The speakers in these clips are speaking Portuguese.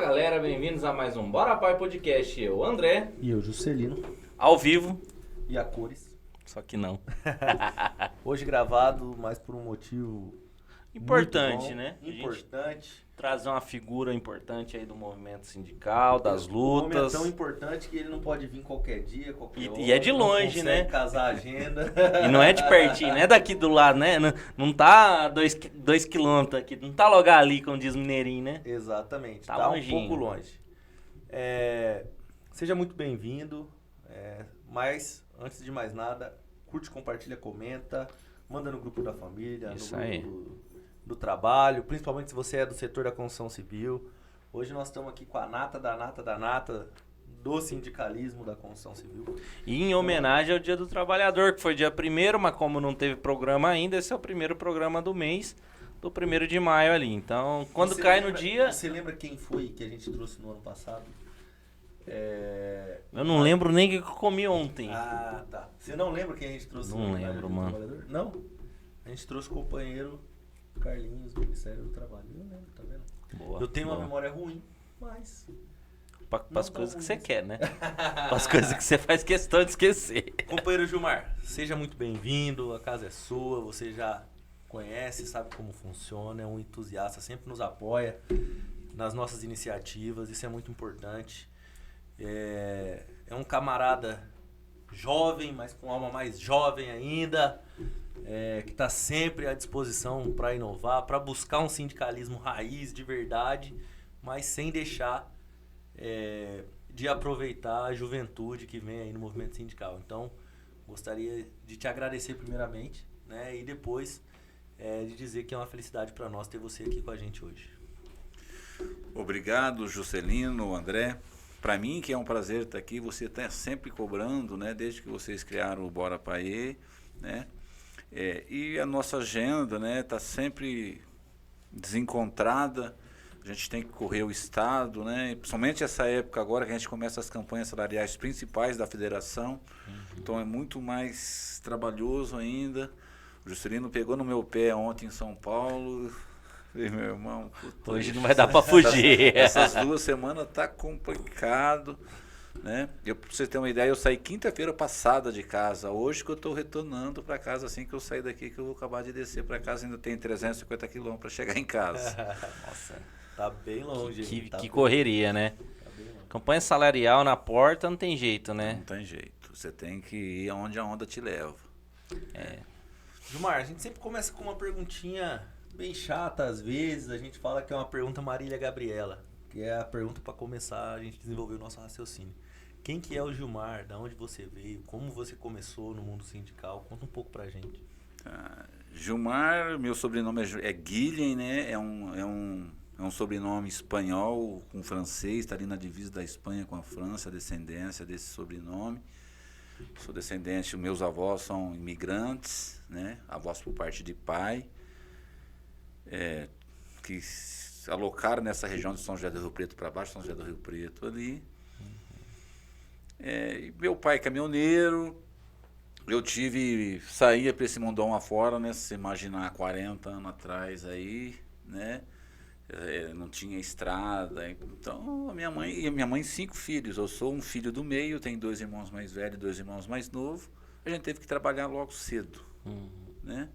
galera, bem-vindos a mais um Bora Pai Podcast. Eu, André. E eu, Juscelino. Ao vivo. E a cores. Só que não. Hoje gravado, mas por um motivo importante, bom, né? Importante. Trazer uma figura importante aí do movimento sindical, das lutas. O homem é tão importante que ele não pode vir qualquer dia, qualquer hora. E é de longe, né? Casar a agenda. E não é de pertinho, não é daqui do lado, né? Não tá 2 quilômetros aqui, não tá logo ali, como diz o mineirinho, né? Exatamente, tá um longinho. pouco longe. Seja muito bem-vindo, mas antes de mais nada, curte, compartilha, comenta, manda no grupo da família, Isso no aí. grupo do trabalho, principalmente se você é do setor da construção civil. Hoje nós estamos aqui com a nata do sindicalismo da construção civil. E em homenagem ao Dia do Trabalhador, que foi dia 1º, mas como não teve programa ainda, esse é o primeiro programa do mês, do 1º de maio ali. Então, quando Você cai lembra, no dia... Você lembra quem foi que a gente trouxe no ano passado? Eu não lembro nem o que eu comi ontem. Ah, tá. Você não lembra quem a gente trouxe? Não lembro, mano. Trabalhador? Não? A gente trouxe o companheiro Carlinhos do Ministério do Trabalho. Eu não lembro, tá vendo? Boa, Eu tenho boa. uma memória ruim, mas... Para as coisas que você ruim. quer, né? Para as coisas que você faz questão de esquecer. Companheiro Gilmar, seja muito bem-vindo, a casa é sua, você já conhece, sabe como funciona, é um entusiasta, sempre nos apoia nas nossas iniciativas, isso é muito importante. É um camarada jovem, mas com alma mais jovem ainda, que está sempre à disposição para inovar, para buscar um sindicalismo raiz de verdade, mas sem deixar de aproveitar a juventude que vem aí no movimento sindical. Então, gostaria de te agradecer primeiramente, né, e depois de dizer que é uma felicidade para nós ter você aqui com a gente hoje. Obrigado, Juscelino, André. Para mim, que é um prazer estar aqui, você está sempre cobrando, né, desde que vocês criaram o Bora Paê, né, e a nossa agenda, né, está sempre desencontrada. A gente tem que correr o Estado, né, principalmente essa época agora que a gente começa as campanhas salariais principais da federação, então é muito mais trabalhoso ainda. O Juscelino pegou no meu pé ontem em São Paulo. E meu irmão, Hoje não vai dar para fugir. Essas 2 semanas tá complicado, né? Pra você ter uma ideia, eu saí quinta-feira passada de casa. Hoje que eu tô retornando para casa, assim que eu sair daqui, que eu vou acabar de descer para casa, ainda tem 350 quilômetros para chegar em casa. Nossa, tá bem longe. Que correria, né? Tá bem longe. Campanha salarial na porta não tem jeito, né? Não tem jeito, você tem que ir aonde a onda te leva. Gilmar, a gente sempre começa com uma perguntinha bem chata às vezes, a gente fala que é uma pergunta Marília Gabriela, que é a pergunta para começar a gente desenvolver o nosso raciocínio. Quem que é o Gilmar? Da onde você veio? Como você começou no mundo sindical? Conta um pouco pra gente. Gilmar, meu sobrenome é Guilhem, né? É um sobrenome espanhol com francês, está ali na divisa da Espanha com a França, a descendência desse sobrenome. Sou descendente, meus avós são imigrantes, né? Avós por parte de pai. Que se alocaram nessa região de São José do Rio Preto para baixo, São José do Rio Preto ali. E meu pai é caminhoneiro, eu saía para esse mundão afora, né? Se imaginar 40 anos atrás aí, né? Não tinha estrada, então minha mãe 5 filhos, eu sou um filho do meio, tenho 2 irmãos mais velhos, 2 irmãos mais novos, a gente teve que trabalhar logo cedo, né?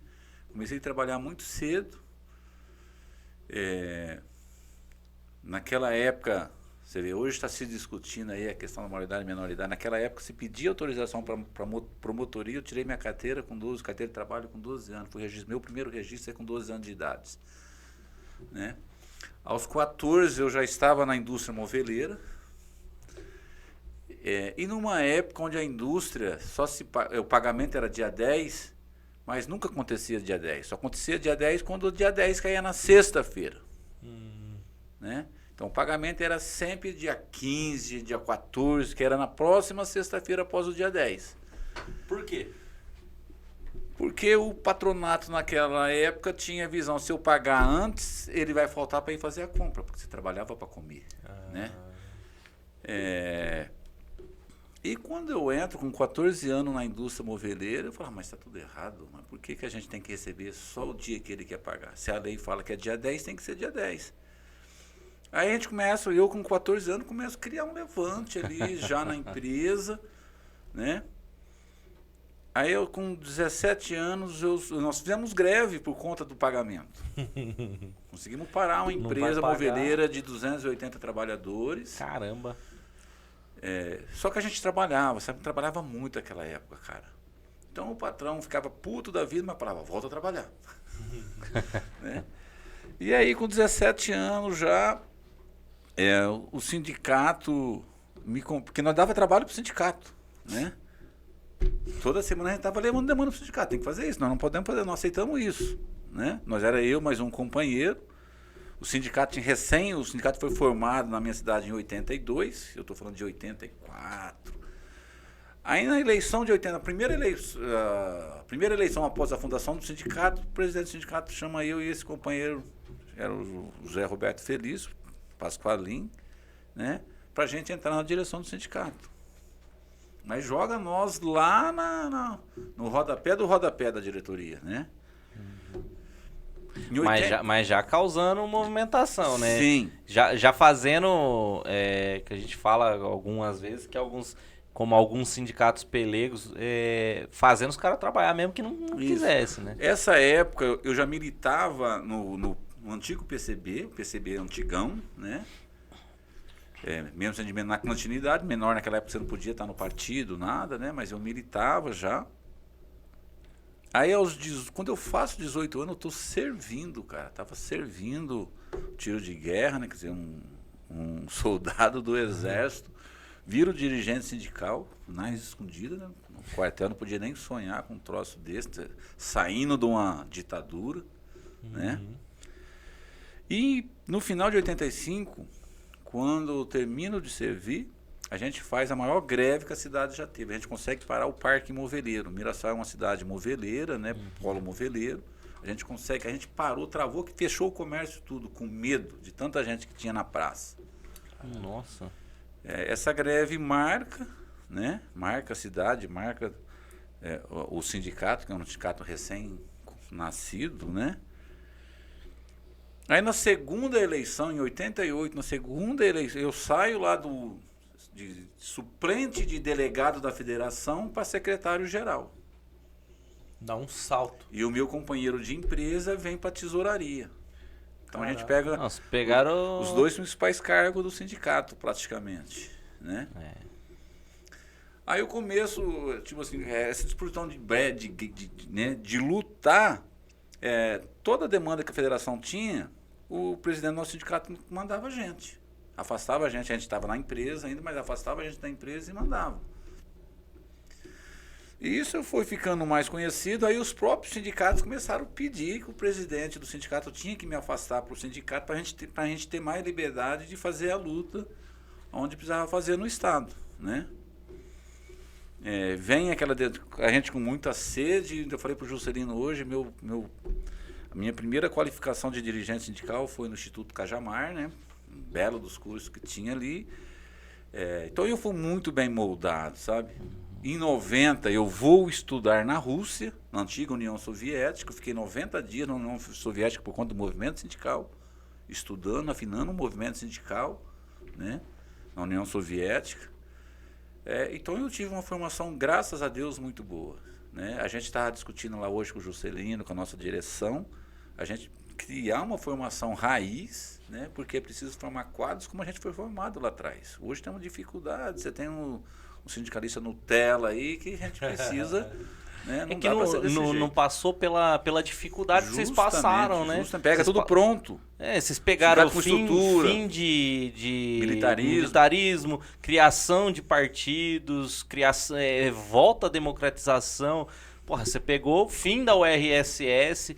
Comecei a trabalhar muito cedo. Naquela época, você vê, hoje está se discutindo aí a questão da maioridade e menoridade. Naquela época se pedia autorização para promotoria, eu tirei minha carteira carteira de trabalho com 12 anos. Meu primeiro registro é com 12 anos de idade, né? Aos 14 eu já estava na indústria moveleira. E numa época onde a indústria, o pagamento era dia 10, mas nunca acontecia dia 10. Só acontecia dia 10 quando o dia 10 caía na sexta-feira. Né? Então o pagamento era sempre dia 15, dia 14, que era na próxima sexta-feira após o dia 10. Por quê? Porque o patronato naquela época tinha a visão, se eu pagar antes, ele vai faltar para ir fazer a compra, porque você trabalhava para comer. Né? E quando eu entro com 14 anos na indústria moveleira, eu falo, mas está tudo errado, mas por que a gente tem que receber só o dia que ele quer pagar? Se a lei fala que é dia 10, tem que ser dia 10. Aí a gente começa, eu com 14 anos, começo a criar um levante ali já na empresa, né? Aí eu com 17 anos, nós fizemos greve por conta do pagamento. Conseguimos parar uma empresa moveleira de 280 trabalhadores. Caramba. Só que a gente trabalhava, sabe? Trabalhava muito naquela época, cara. Então o patrão ficava puto da vida, mas falava, volta a trabalhar. Né? E aí com 17 anos já, o sindicato, porque nós dava trabalho pro sindicato, né? Toda semana a gente estava levando demanda pro sindicato, tem que fazer isso, nós não podemos fazer, nós aceitamos isso, né? Nós era eu mais um companheiro, o sindicato o sindicato foi formado na minha cidade em 82, eu estou falando de 84. Aí na eleição de 80, a primeira eleição após a fundação do sindicato, o presidente do sindicato chama eu e esse companheiro, era o José Roberto Feliz, Pasqualim, né? Pra gente entrar na direção do sindicato. Mas joga nós lá no rodapé do rodapé da diretoria, né? Mas já causando movimentação, né? Sim. Já fazendo, que a gente fala algumas vezes, que como alguns sindicatos pelegos, fazendo os caras trabalhar mesmo que não quisesse, né? Essa época eu já militava no antigo PCB, o PCB antigão, né? Mesmo sendo na clandestinidade, menor naquela época você não podia estar no partido, nada, né? Mas eu militava já. Aí quando eu faço 18 anos, eu estou servindo, cara. Tava servindo tiro de guerra, né? Quer dizer, um soldado do exército. Viro dirigente sindical, mais escondida, né? No quartel não podia nem sonhar com um troço desse, saindo de uma ditadura, né? E no final de 85, quando eu termino de servir, a gente faz a maior greve que a cidade já teve. A gente consegue parar o parque moveleiro. Mirassol é uma cidade moveleira, né? Polo moveleiro. A gente parou, travou, que fechou o comércio tudo, com medo de tanta gente que tinha na praça. Nossa. Essa greve marca, né? Marca a cidade, marca o sindicato, que é um sindicato recém-nascido, né? Aí na segunda eleição, em 88, eu saio lá de suplente de delegado da federação para secretário-geral. Dá um salto. E o meu companheiro de empresa vem para tesouraria. Então a gente pega os dois principais cargos do sindicato, praticamente, né? Aí eu começo, tipo assim, essa disposição de lutar, toda a demanda que a federação tinha, o presidente do nosso sindicato mandava a gente. Afastava a gente estava na empresa ainda, mas afastava a gente da empresa e mandava. E isso foi ficando mais conhecido, aí os próprios sindicatos começaram a pedir que o presidente do sindicato tinha que me afastar para o sindicato para a gente ter mais liberdade de fazer a luta onde precisava fazer no Estado, né? Vem a gente com muita sede, eu falei para o Juscelino hoje, a minha primeira qualificação de dirigente sindical foi no Instituto Cajamar, né? Um belo dos cursos que tinha ali. Então eu fui muito bem moldado, sabe? Em 90 eu vou estudar na Rússia, na antiga União Soviética. Eu fiquei 90 dias na União Soviética por conta do movimento sindical, estudando, afinando o movimento sindical, né? Na União Soviética. Então eu tive uma formação, graças a Deus, muito boa, né? A gente estava discutindo lá hoje com o Juscelino, com a nossa direção, a gente criar uma formação raiz, né? Porque é preciso formar quadros como a gente foi formado lá atrás. Hoje tem uma dificuldade, você tem um sindicalista Nutella aí que a gente precisa, né? Não dá pra ser desse jeito. Não passou pela dificuldade que vocês passaram, né? Pega tudo pronto. Vocês pegaram o fim de militarismo, criação de partidos, volta à democratização. Porra, você pegou o fim da URSS.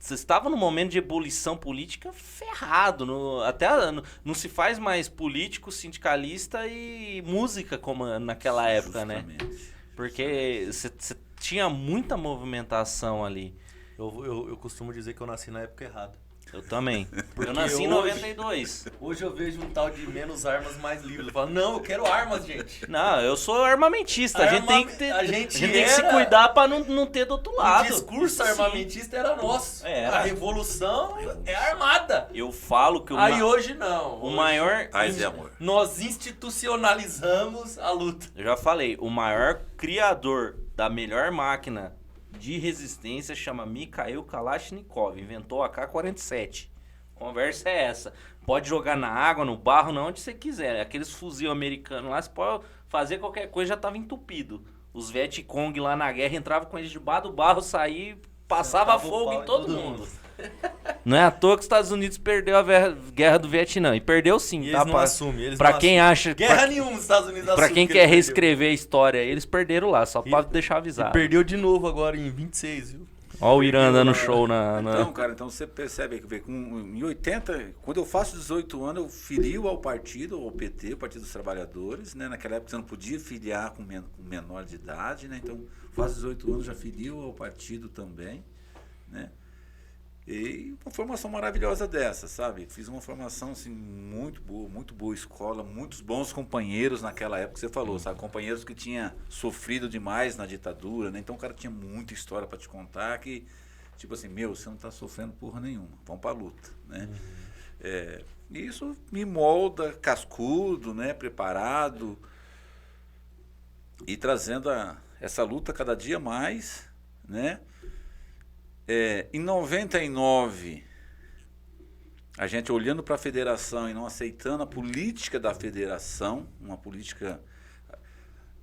Você estava num momento de ebulição política ferrado. Não se faz mais político, sindicalista e música como naquela época, justamente, né? Porque você tinha muita movimentação ali. Eu costumo dizer que eu nasci na época errada. Eu também. Eu nasci em 92. Hoje eu vejo um tal de menos armas, mais livre. Eu falo, não, eu quero armas, gente. Não, eu sou armamentista. A gente tem que ter, a gente tem que se cuidar pra não ter do outro lado. O discurso armamentista era nosso. A revolução é armada. Eu falo que Aí hoje não. O maior... Paz e amor. Nós institucionalizamos a luta. Eu já falei, o maior criador da melhor máquina de resistência chama Mikhail Kalashnikov, inventou a AK-47. Conversa é essa. Pode jogar na água, no barro, na onde você quiser. Aqueles fuzil americanos lá, você pode fazer qualquer coisa, já tava entupido. Os Vietcong lá na guerra entravam com eles debaixo do barro, saía, passava fogo em todo mundo. Não é à toa que os Estados Unidos perdeu a guerra do Vietnã. E perdeu sim, e tá? Eles não assumem. Eles pra não quem assumem. acha... Guerra nenhuma os Estados Unidos Pra quem quer reescrever a história, eles perderam lá, só pra deixar avisado. E perdeu de novo agora em 26, viu? Ó o Irã dando show na... Então, cara, então você percebe que em 80, quando eu faço 18 anos, eu filio ao partido, ao PT, o Partido dos Trabalhadores, né? Naquela época você não podia filiar com menor de idade, né? Então, faço 18 anos, já filio ao partido também, né? E uma formação maravilhosa dessa, sabe? Fiz uma formação assim, muito boa escola, muitos bons companheiros naquela época que você falou, sabe? Companheiros que tinham sofrido demais na ditadura, né? Então o cara tinha muita história para te contar que, tipo assim, você não tá sofrendo porra nenhuma, vamos pra luta, né? E isso me molda cascudo, né? Preparado e trazendo essa luta cada dia mais, né? Em 99, a gente olhando para a federação e não aceitando a política da federação, uma política...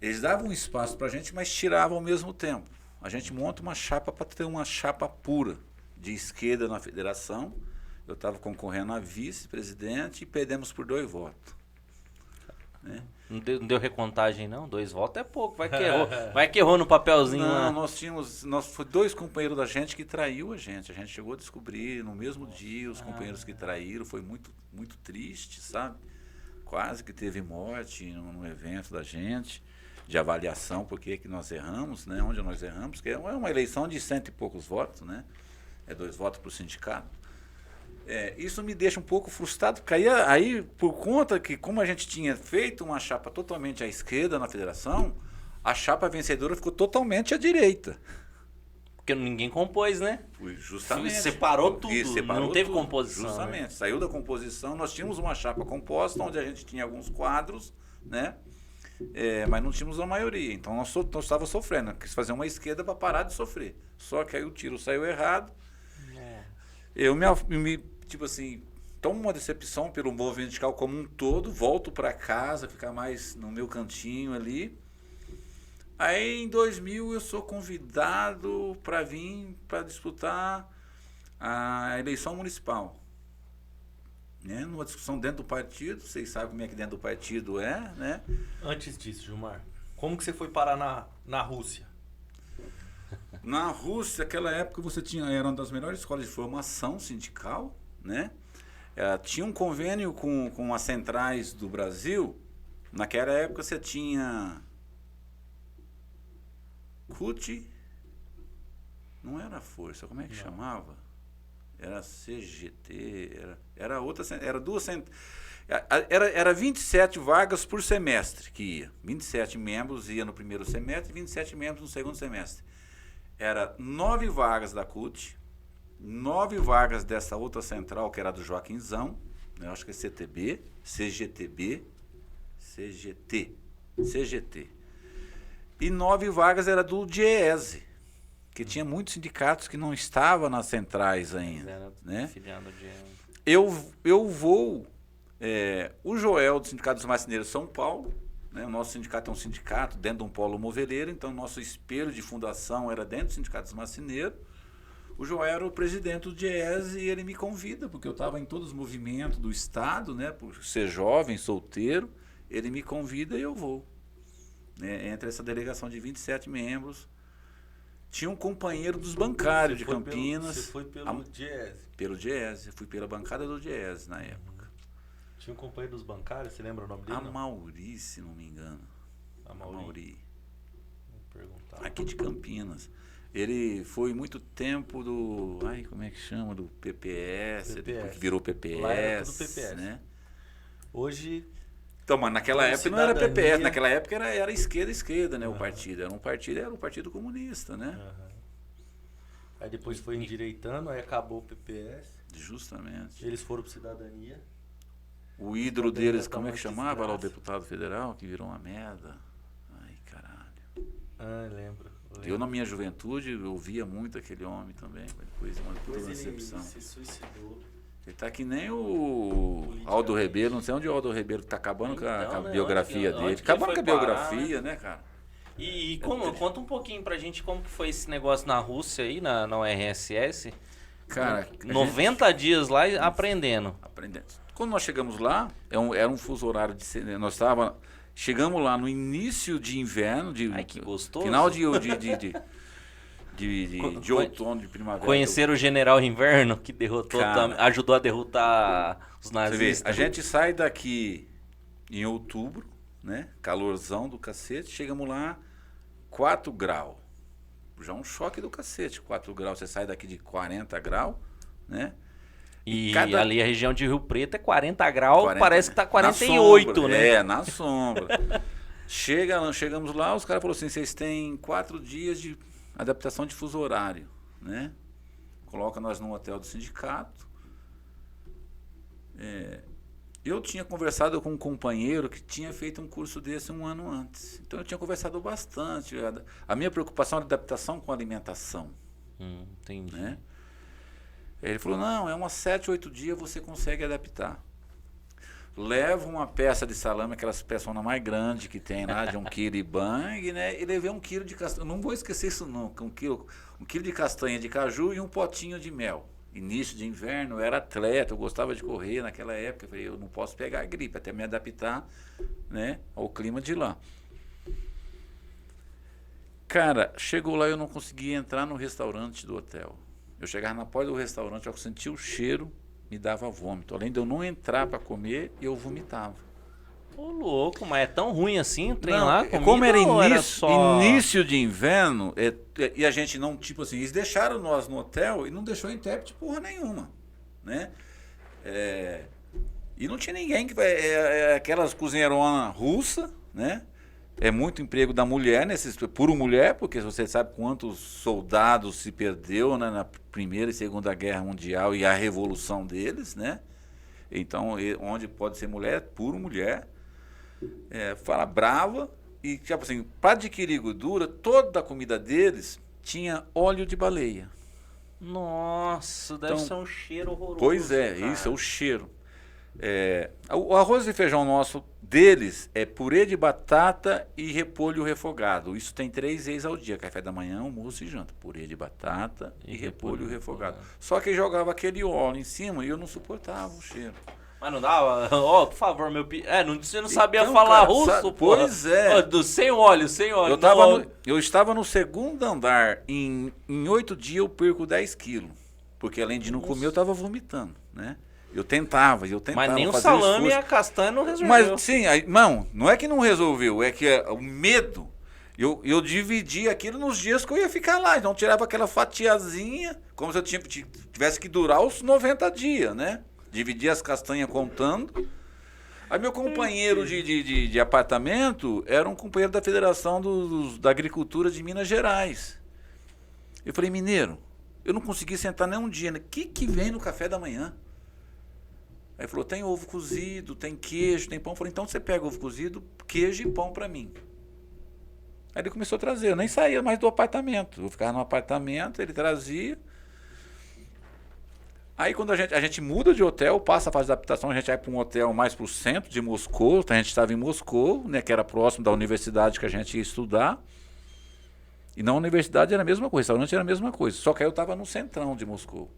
Eles davam um espaço para a gente, mas tiravam ao mesmo tempo. A gente monta uma chapa para ter uma chapa pura de esquerda na federação. Eu estava concorrendo a vice-presidente e perdemos por 2 votos. Né? Não deu recontagem, não? 2 votos é pouco. Vai que errou no papelzinho lá. Não, foi 2 companheiros da gente que traiu a gente. A gente chegou a descobrir no mesmo dia os companheiros que traíram. Foi muito, muito triste, sabe? Quase que teve morte no evento da gente, de avaliação, por que nós erramos, né? Onde nós erramos, porque é uma eleição de 100 e poucos votos, né? 2 votos para o sindicato. Isso me deixa um pouco frustrado, porque aí, por conta que, como a gente tinha feito uma chapa totalmente à esquerda na federação, a chapa vencedora ficou totalmente à direita. Porque ninguém compôs, né? Justamente. Separou tudo, não teve composição. Justamente, né? Saiu da composição, nós tínhamos uma chapa composta, onde a gente tinha alguns quadros, né? Mas não tínhamos a maioria, então nós estávamos sofrendo, quis fazer uma esquerda para parar de sofrer. Só que aí o tiro saiu errado, eu tipo assim, tomo uma decepção pelo movimento sindical como um todo, volto para casa, ficar mais no meu cantinho ali. Aí em 2000 eu sou convidado para vir para disputar a eleição municipal. Né? Numa discussão dentro do partido, vocês sabem como é que dentro do partido é, né? Antes disso, Gilmar, como que você foi parar na Rússia? Na Rússia, naquela época, era uma das melhores escolas de formação sindical, né? Tinha um convênio com as centrais do Brasil. Naquela época você tinha CUT, não era Força, como é que chamava? Era CGT, era outra, era 2 era 27 vagas por semestre que ia. 27 membros ia no primeiro semestre e 27 membros no segundo semestre. Era 9 vagas da CUT, 9 vagas dessa outra central, que era do Joaquinzão, eu acho que é CGT, e 9 vagas era do DIEESE, que tinha muitos sindicatos que não estavam nas centrais ainda. Né? Eu vou... o Joel, do Sindicato dos Marceneiros de São Paulo, né? O nosso sindicato é um sindicato dentro de um polo moveleiro, então nosso espelho de fundação era dentro do Sindicato dos Marceneiros. O Joel era o presidente do DIEESE e ele me convida, porque eu estava em todos os movimentos do Estado, né? Por ser jovem, solteiro, ele me convida e eu vou. Entre essa delegação de 27 membros, tinha um companheiro dos bancários de Campinas. Você foi pelo DIEESE? Pelo DIEESE, fui pela bancada do DIEESE na época. Tinha um companheiro dos bancários, você lembra o nome dele? Amauri, se não me engano. Amauri. Vou perguntar. Aqui de Campinas. Ele foi muito tempo do... Ai, como é que chama? Do PPS. Depois que virou PPS. Lá era tudo PPS. Né? Hoje... Então, mas naquela época não era PPS. Naquela época era esquerda, né? O partido. Era o Partido Comunista, né? Aí depois foi endireitando, aí acabou o PPS. Justamente. Eles foram pro Cidadania. O ídolo deles, como é que chamava lá o deputado federal, que virou uma merda? Ai, caralho. Ah, lembro. Eu, na minha juventude, eu ouvia muito aquele homem também. Depois uma puta decepção. Ele se suicidou. Ele tá que nem o Aldo Rebelo, não sei onde o Aldo Rebelo tá acabando com a biografia dele. Acabando com a biografia, né, cara? E conta um pouquinho pra gente como que foi esse negócio na Rússia aí, na URSS. Cara, 90 dias lá aprendendo. Quando nós chegamos lá, era um fuso horário de... Nós chegamos lá no início de inverno, Ai, que gostoso. Final de outono, de primavera. Conhecer o General Inverno, que derrotou, ajudou a derrotar os nazistas. Você vê, a gente sai daqui em outubro, né? Calorzão do cacete, chegamos lá 4 graus. Já um choque do cacete, 4 graus. Você sai daqui de 40 graus, né? E ali a região de Rio Preto é 40 graus, parece que tá 48, sombra, né? É, na sombra. Chegamos lá, os caras falaram assim, vocês têm 4 dias de adaptação de fuso horário, né? Coloca nós num hotel do sindicato. Eu tinha conversado com um companheiro que tinha feito um curso desse um ano antes. Então eu tinha conversado bastante. A minha preocupação era adaptação com alimentação. Entendi. Né? Ele falou, não, é umas 7, 8 dias você consegue adaptar. Leva uma peça de salame, aquelas peçonas mais grandes que tem lá, de 1 kg bang, né? E levei 1 kg de castanha. Não vou esquecer isso nunca. 1 quilo de castanha de caju e um potinho de mel. Início de inverno, eu era atleta, eu gostava de correr naquela época. Eu falei, eu não posso pegar gripe, até me adaptar, né, ao clima de lá. Cara, chegou lá, eu não conseguia entrar no restaurante do hotel. Eu chegava na porta do restaurante, eu sentia o cheiro, me dava vômito. Além de eu não entrar para comer, eu vomitava. Ô, louco, mas é tão ruim assim o trem lá? Como era início de inverno, e a gente não, tipo assim, eles deixaram nós no hotel e não deixou intérprete porra nenhuma, né? E não tinha ninguém, aquelas cozinheironas russas, né? É muito emprego da mulher, puro mulher, porque você sabe quantos soldados se perdeu, né, na Primeira e Segunda Guerra Mundial e a revolução deles, né? Então, onde pode ser mulher, puro mulher. Fala brava. E, tipo assim, para adquirir gordura, toda a comida deles tinha óleo de baleia. Nossa, deve ser um cheiro horroroso. Pois é, cara. Isso é o cheiro. O arroz e feijão nosso deles é purê de batata e repolho refogado. Isso tem 3 vezes ao dia: café da manhã, almoço e janta. Purê de batata e repolho refogado. Só que jogava aquele óleo em cima e eu não suportava o cheiro. Mas não dava? Por favor, você não sabia falar russo, pô? Pois é. Sem óleo. Eu estava no 2º andar. Em 8 dias eu perco 10 quilos. Porque além de não comer, eu estava vomitando, né? Eu tentava. Mas nem o salame e a castanha não resolveu. Mas sim, não é que não resolveu, é que o medo. Eu dividi aquilo nos dias que eu ia ficar lá. Então eu tirava aquela fatiazinha, como se eu tivesse que durar os 90 dias, né? Dividia as castanhas contando. Aí meu companheiro de apartamento era um companheiro da Federação da Agricultura de Minas Gerais. Eu falei, mineiro, eu não consegui sentar nem um dia. O que vem no café da manhã? Aí ele falou, tem ovo cozido, tem queijo, tem pão. Eu falei, então você pega ovo cozido, queijo e pão para mim. Aí ele começou a trazer, eu nem saía mais do apartamento. Eu ficava no apartamento, ele trazia. Aí quando a gente muda de hotel, passa a fase de adaptação, a gente vai para um hotel mais para o centro de Moscou. A gente estava em Moscou, né, que era próximo da universidade que a gente ia estudar. E na universidade era a mesma coisa, o restaurante era a mesma coisa. Só que aí eu estava no centrão de Moscou.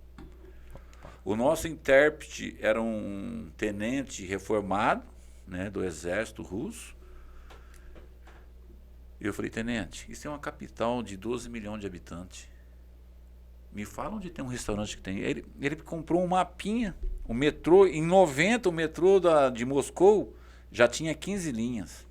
O nosso intérprete era um tenente reformado, né, do exército russo. E eu falei, tenente, isso é uma capital de 12 milhões de habitantes. Me fala onde tem um restaurante que tem. Ele comprou um mapinha. O metrô, em 90, o metrô de Moscou já tinha 15 linhas.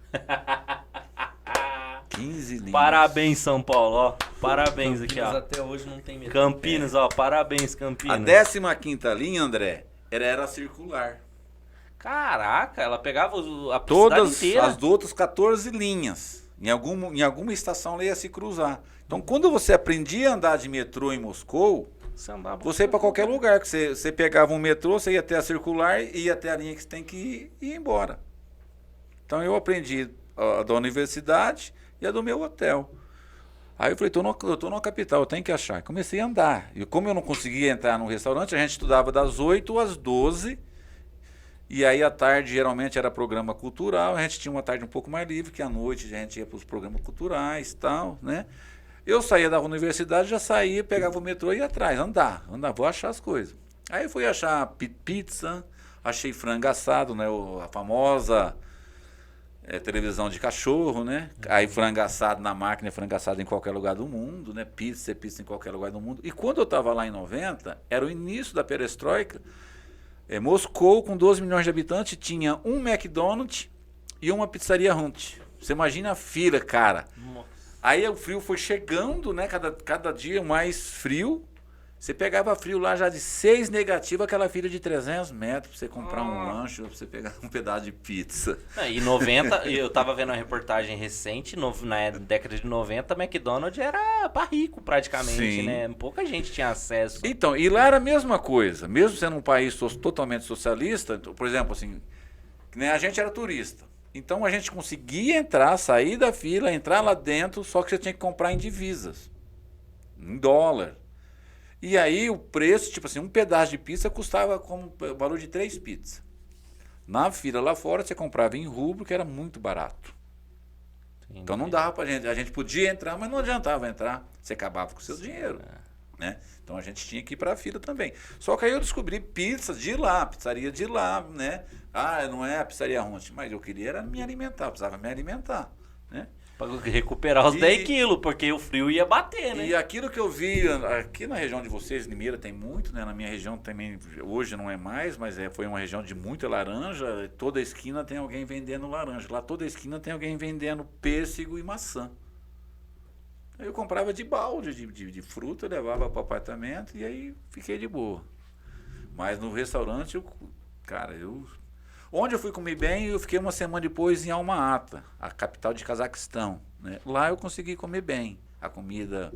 15 linhas. Parabéns, São Paulo, ó. Parabéns aqui, ó. Até hoje não tem metrô. Campinas, ó, parabéns, Campinas. A 15ª linha, André, era circular. Caraca, ela pegava a Todas cidade inteira. as outras 14 linhas. Em alguma estação ela ia se cruzar. Então, quando você aprendia a andar de metrô em Moscou, você ia para qualquer lugar. Que você pegava um metrô, você ia até a circular e ia até a linha que você tem que ir embora. Então, eu aprendi a da universidade e a do meu hotel. Aí eu falei, eu tô numa capital, eu tenho que achar. Comecei a andar. E como eu não conseguia entrar no restaurante, a gente estudava das 8 às 12. E aí à tarde geralmente era programa cultural, a gente tinha uma tarde um pouco mais livre, que à noite a gente ia para os programas culturais e tal, né? Eu saía da universidade, já saía, pegava o metrô e ia atrás, andar, vou achar as coisas. Aí eu fui achar pizza, achei frango assado, né? A famosa televisão de cachorro, né? Aí frango assado na máquina, frango assado em qualquer lugar do mundo, né? Pizza em qualquer lugar do mundo. E quando eu estava lá em 90, era o início da perestroika. Moscou, com 12 milhões de habitantes, tinha um McDonald's e uma pizzaria Hunt. Você imagina a fila, cara. Nossa. Aí o frio foi chegando, né? Cada dia mais frio. Você pegava frio lá já de 6 negativo, aquela fila de 300 metros pra você comprar um lanche ou pra você pegar um pedaço de pizza. E 90, eu tava vendo uma reportagem recente, na década de 90, McDonald's era pra rico praticamente, Sim. né? Pouca gente tinha acesso. Então, e lá era a mesma coisa. Mesmo sendo um país totalmente socialista, por exemplo, assim, né, a gente era turista. Então a gente conseguia entrar, sair da fila, entrar lá dentro, só que você tinha que comprar em divisas, em dólar. E aí o preço, tipo assim, um pedaço de pizza custava como o valor de 3 pizzas. Na fila lá fora você comprava em rublo, que era muito barato. Entendi. Então não dava pra gente, a gente podia entrar, mas não adiantava entrar, você acabava com o seu dinheiro, né? Então a gente tinha que ir pra fila também. Só que aí eu descobri pizza de lá, pizzaria de lá, né? Não é a pizzaria Hunt, mas eu queria era me alimentar, precisava me alimentar, né? Pra recuperar os 10 quilos, porque o frio ia bater, né? E aquilo que eu vi aqui na região de vocês, Limeira tem muito, né? Na minha região também, hoje não é mais, mas foi uma região de muita laranja. Toda esquina tem alguém vendendo laranja. Lá toda esquina tem alguém vendendo pêssego e maçã. Aí eu comprava de balde de fruta, levava para o apartamento e aí fiquei de boa. Mas no restaurante, onde eu fui comer bem, eu fiquei uma semana depois em Alma-Ata, a capital de Cazaquistão, né? Lá eu consegui comer bem. A comida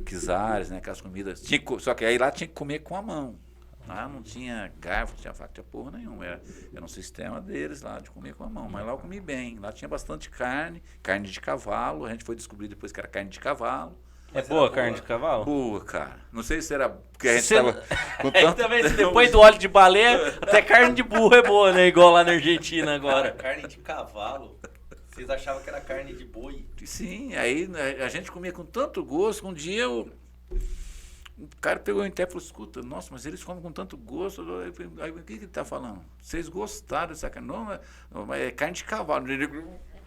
Kizares, né? Aquelas comidas. Só que aí lá tinha que comer com a mão. Lá não tinha garfo, não tinha faca, não tinha porra nenhuma. Era um sistema deles lá de comer com a mão. Mas lá eu comi bem. Lá tinha bastante carne de cavalo. A gente foi descobrir depois que era carne de cavalo. É boa a carne de cavalo? Boa, cara. Não sei se era porque a gente tava com tanto... também, depois do óleo de baleia, até carne de burro é boa, né? Igual lá na Argentina agora. Carne de cavalo. Vocês achavam que era carne de boi? Sim, aí a gente comia com tanto gosto que um dia o cara pegou em pé e falou, escuta, nossa, mas eles comem com tanto gosto. Aí o que ele tá falando? Vocês gostaram dessa carne? Não, mas é carne de cavalo.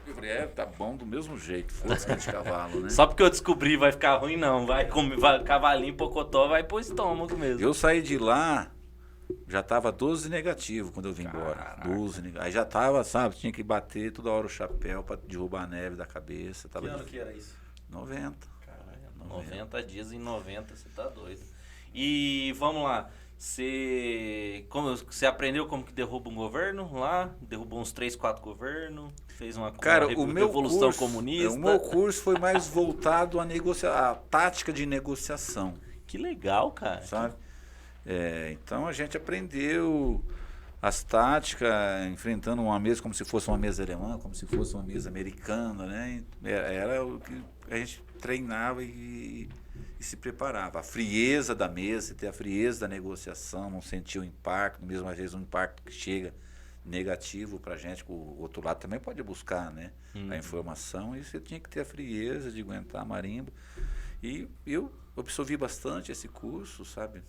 Eu falei, tá bom do mesmo jeito, foda-se carne de cavalo, né? Só porque eu descobri vai ficar ruim, não. Vai comer, cavalinho, pocotó, vai pro estômago mesmo. Eu saí de lá, já tava 12 negativo quando eu vim embora. 12 negativo. Aí já tava, sabe, tinha que bater toda hora o chapéu pra derrubar a neve da cabeça. Que ano que era isso? 90. Caralho, 90 dias em 90, você tá doido. E vamos lá. Você aprendeu como que derruba um governo lá? Derrubou uns 3, 4 governos? Fez uma revolução comunista? O meu curso foi mais voltado a tática de negociação. Que legal, cara. Sabe? Então a gente aprendeu as táticas, enfrentando uma mesa como se fosse uma mesa alemã, como se fosse uma mesa americana, né? Era o que a gente treinava e se preparava. A frieza da mesa, ter a frieza da negociação, não sentir o impacto, mesmo às vezes um impacto que chega negativo pra gente, o outro lado também pode buscar, né? A informação, e você tinha que ter a frieza de aguentar a marimba. E eu absorvi bastante esse curso, sabe?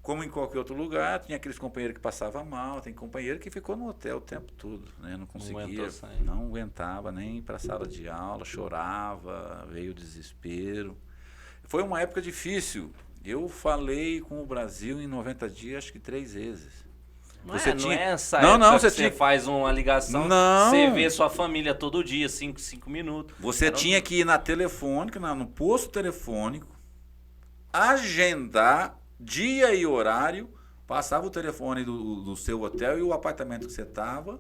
Como em qualquer outro lugar, tinha aqueles companheiros que passavam mal, tem companheiro que ficou no hotel o tempo todo, né? Não conseguia, não aguentava nem ir para a sala de aula, chorava, veio o desespero. Foi uma época difícil. Eu falei com o Brasil em 90 dias, acho que 3 vezes. Não é essa época que você faz uma ligação, você vê sua família todo dia, 5 minutos. Você tinha que ir na telefônica, no posto telefônico, agendar dia e horário, passava o telefone do seu hotel e o apartamento que você estava.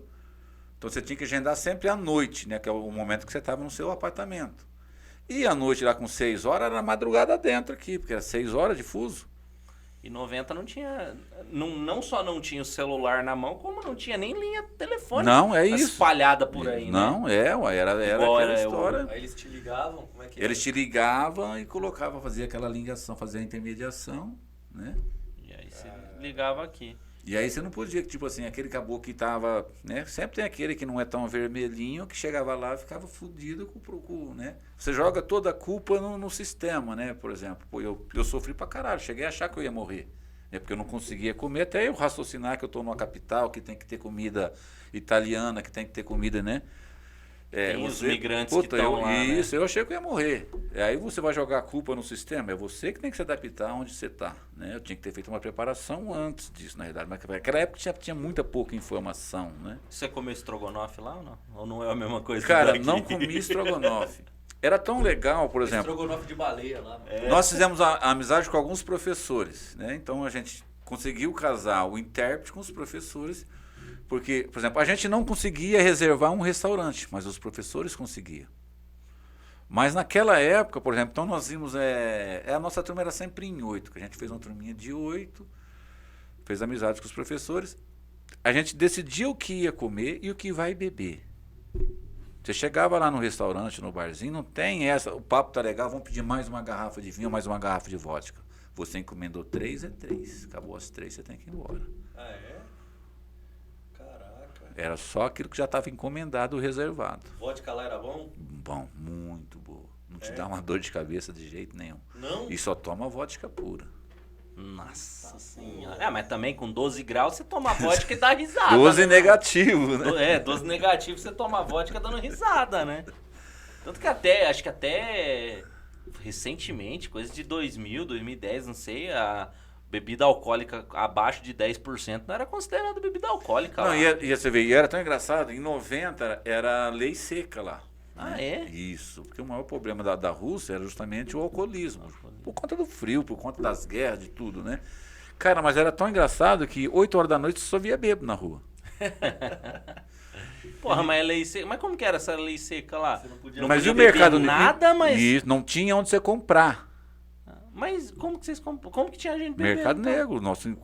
Então você tinha que agendar sempre à noite, né, que é o momento que você estava no seu apartamento. E à noite, lá com 6 horas, era madrugada dentro aqui, porque era 6 horas de fuso. E 90 não tinha, não só não tinha o celular na mão, como não tinha nem linha telefônica espalhada por aí, não, né? Era aquela história. Aí eles te ligavam, como é que Eles te ligavam e colocavam, fazia aquela ligação, fazia a intermediação, né? E aí você ligava aqui. E aí você não podia, tipo assim, aquele caboclo que tava, né? Sempre tem aquele que não é tão vermelhinho, que chegava lá e ficava fudido com, né? Você joga toda a culpa no sistema, né? Por exemplo, pô, eu sofri pra caralho, cheguei a achar que eu ia morrer, né? Porque eu não conseguia comer, até eu raciocinar que eu tô numa capital, que tem que ter comida italiana, que tem que ter comida, né? Tem os migrantes que estão lá, Isso, né? eu achei que eu ia morrer. Aí você vai jogar a culpa no sistema, é você que tem que se adaptar onde você está, né? Eu tinha que ter feito uma preparação antes disso, na realidade. Mas naquela época tinha muita pouca informação, né? Você comeu estrogonofe lá ou não? Ou não é a mesma coisa? Cara, não comi estrogonofe. Era tão legal, por exemplo... Estrogonofe de baleia lá. Nós fizemos a amizade com alguns professores, né? Então a gente conseguiu casar o intérprete com os professores... Porque, por exemplo, a gente não conseguia reservar um restaurante, mas os professores conseguiam. Mas naquela época, por exemplo, então nós vimos, a nossa turma era sempre em 8, que a gente fez uma turminha de 8, fez amizade com os professores, a gente decidia o que ia comer e o que vai beber. Você chegava lá no restaurante, no barzinho, não tem essa, o papo tá legal, vamos pedir mais uma garrafa de vinho, mais uma garrafa de vodka. Você encomendou 3, é 3. Acabou as 3, você tem que ir embora. Ah, é? Era só aquilo que já estava encomendado, reservado. Vodka lá era bom? Bom, muito boa. Não te dá uma dor de cabeça de jeito nenhum. Não? E só toma vodka pura. Nossa senhora. Mas também com 12 graus você toma vodka e dá risada. 12 né? negativo, né? 12 negativo você toma vodka dando risada, né? Tanto que acho que até recentemente, coisa de 2000, 2010, não sei, a bebida alcoólica abaixo de 10% não era considerada bebida alcoólica. Não, e você vê, e era tão engraçado, em 90 era lei seca lá. Ah, né? é? Isso, porque o maior problema da Rússia era justamente o alcoolismo. Por conta do frio, por conta das guerras, de tudo, né? Cara, mas era tão engraçado que 8 horas da noite você só via bêbado na rua. Porra, mas é lei seca. Mas como que era essa lei seca lá? Você não podia mas e o mercado nada, mas... Isso, não tinha onde você comprar. Mas como que vocês como que tinha gente bebendo? Mercado Negro.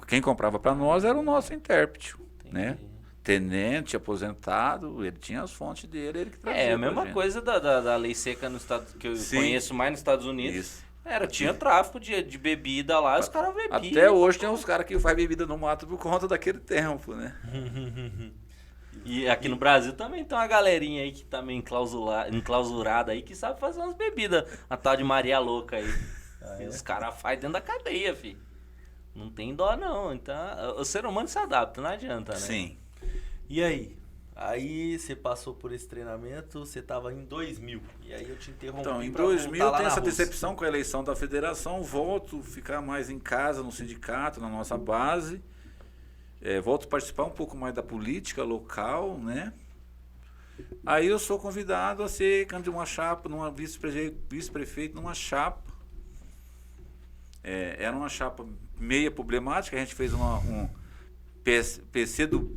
Quem comprava para nós era o nosso intérprete, né? Tenente, aposentado, ele tinha as fontes dele, ele que trazia. É a mesma coisa da lei seca no estado que eu conheço mais nos Estados Unidos. Isso. Tinha tráfico de bebida lá, os caras bebiam. Até hoje tem uns caras que fazem bebida no mato por conta daquele tempo, né? E aqui no Brasil também tem uma galerinha aí que tá meio enclausurada aí, que sabe fazer umas bebidas. A tal de Maria Louca aí. Os caras fazem dentro da cadeia, filho. Não tem dó, não. Então, o ser humano se adapta, não adianta, né? Sim. E aí? Aí você passou por esse treinamento, você estava em 2000. E aí eu te interrompi. Então, em 2000 tem essa decepção com a eleição da federação. Volto a ficar mais em casa, no sindicato, na nossa base. Volto a participar um pouco mais da política local, né? Aí eu sou convidado a ser candidato de uma chapa, numa vice-prefeito, numa chapa. Era uma chapa meia problemática, a gente fez um PC do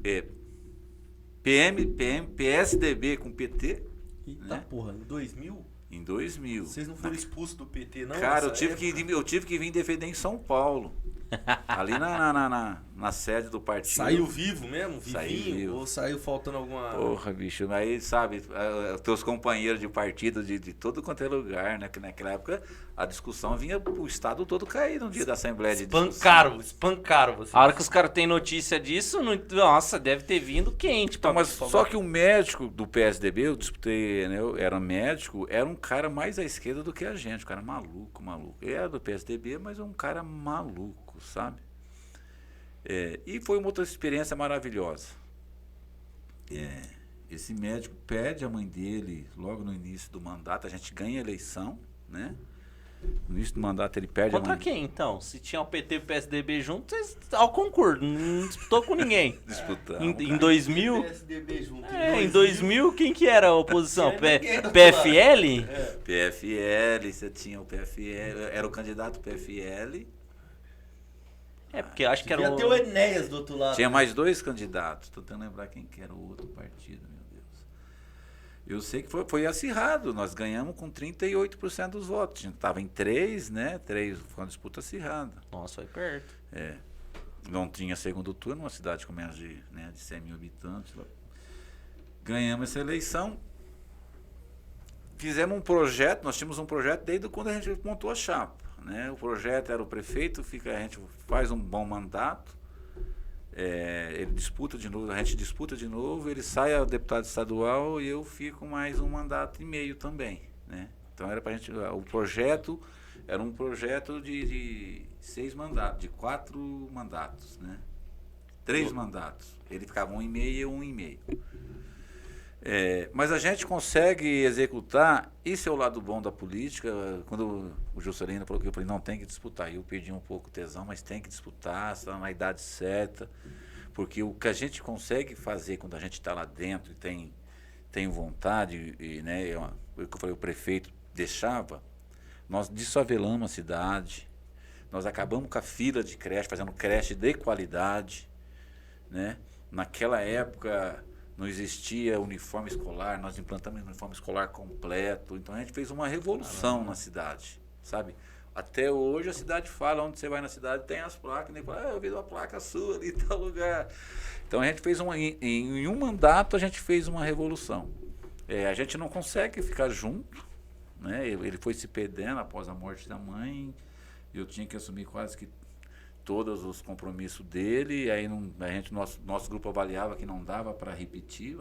PSDB com PT. Eita, né? Porra, em 2000? Em 2000. Vocês não foram expulsos do PT, não? Cara, eu tive que vir defender em São Paulo. Ali na sede do partido. Saiu vivo mesmo? Vivinho? Vivo. Ou saiu faltando alguma... Porra, bicho, aí, sabe, teus companheiros de partido de todo quanto é lugar, né? Que naquela época a discussão vinha pro estado todo cair no dia da Assembleia de Discussão. Espancaram vocês. A hora que os caras têm notícia disso, nossa, deve ter vindo quente. Então, mas só que o médico do PSDB, eu disputei, né? Eu era médico, era um cara mais à esquerda do que a gente, um cara maluco. Ele era do PSDB, mas um cara maluco, sabe? E foi uma outra experiência maravilhosa. Esse médico pede a mãe dele logo no início do mandato, a gente ganha a eleição, né? No início do mandato ele perde Contra quem, então? Se tinha o PT e o PSDB juntos, vocês ao concurso, não disputou com ninguém. Disputamos. Em 2000... PSDB junto. em 2000, quem que era a oposição? PFL? PFL, você tinha o PFL, era o candidato PFL. Porque eu acho que era Devia ter o Enéas do outro lado. Tinha mais 2 candidatos, tô tentando lembrar quem que era o outro partido, meu Deus. Eu sei que foi acirrado, nós ganhamos com 38% dos votos. A gente estava em 3, né? 3, foi uma disputa acirrada. Nossa, foi perto. Não tinha segundo turno, uma cidade com menos de 100 mil habitantes. Ganhamos essa eleição. Fizemos um projeto, nós tínhamos um projeto desde quando a gente montou a chapa. Né? O projeto era o prefeito, a gente faz um bom mandato. Ele disputa de novo, a gente disputa de novo, ele sai a deputado estadual e eu fico mais um mandato e meio também, né? Então era pra gente, o projeto era um projeto de 6 mandatos, de 4 mandatos, né? 3 mandatos. Ele ficava 1,5 e eu 1,5. Mas a gente consegue executar, isso é o lado bom da política. Quando o Juscelino falou que eu falei, não, tem que disputar. Eu perdi um pouco o tesão, mas tem que disputar, está na idade certa. Porque o que a gente consegue fazer quando a gente está lá dentro e tem vontade, né, o que eu falei, o prefeito deixava, nós desfavelamos a cidade, nós acabamos com a fila de creche, fazendo creche de qualidade, né? Naquela época não existia uniforme escolar, nós implantamos um uniforme escolar completo, então a gente fez uma revolução na cidade, sabe? Até hoje a cidade fala, onde você vai na cidade tem as placas, nem fala, eu vi uma placa sua ali em tal lugar. Então a gente fez em um mandato a gente fez uma revolução. A gente não consegue ficar junto, né? Ele foi se perdendo após a morte da mãe, eu tinha que assumir quase que todos os compromissos dele, aí nosso grupo avaliava que não dava para repetir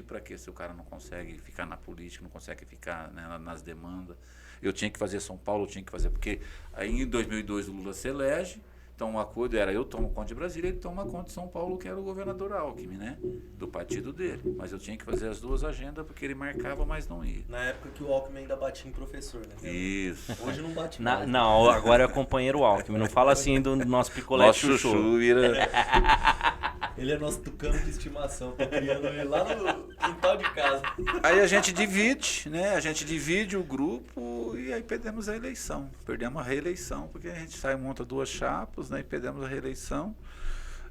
para quê se o cara não consegue ficar na política, não consegue ficar, né, nas demandas. Eu tinha que fazer São Paulo, eu tinha que fazer, porque aí em 2002 o Lula se elege, então o acordo era eu tomo conta de Brasília, ele toma conta de São Paulo, que era o governador Alckmin, né, do partido dele. Mas eu tinha que fazer as 2 agendas, porque ele marcava, mas não ia. Na época que o Alckmin ainda batia em professor, né? Isso. Hoje não bate mais. Não, agora é o companheiro Alckmin. Não fala assim do nosso picolé chuchu. Vira... Ele é nosso tucano de estimação, tô criando ele lá no quintal de casa. Aí a gente divide, né? A gente divide o grupo e aí perdemos a eleição. Perdemos a reeleição, porque a gente sai e monta 2 chapas, né? E perdemos a reeleição.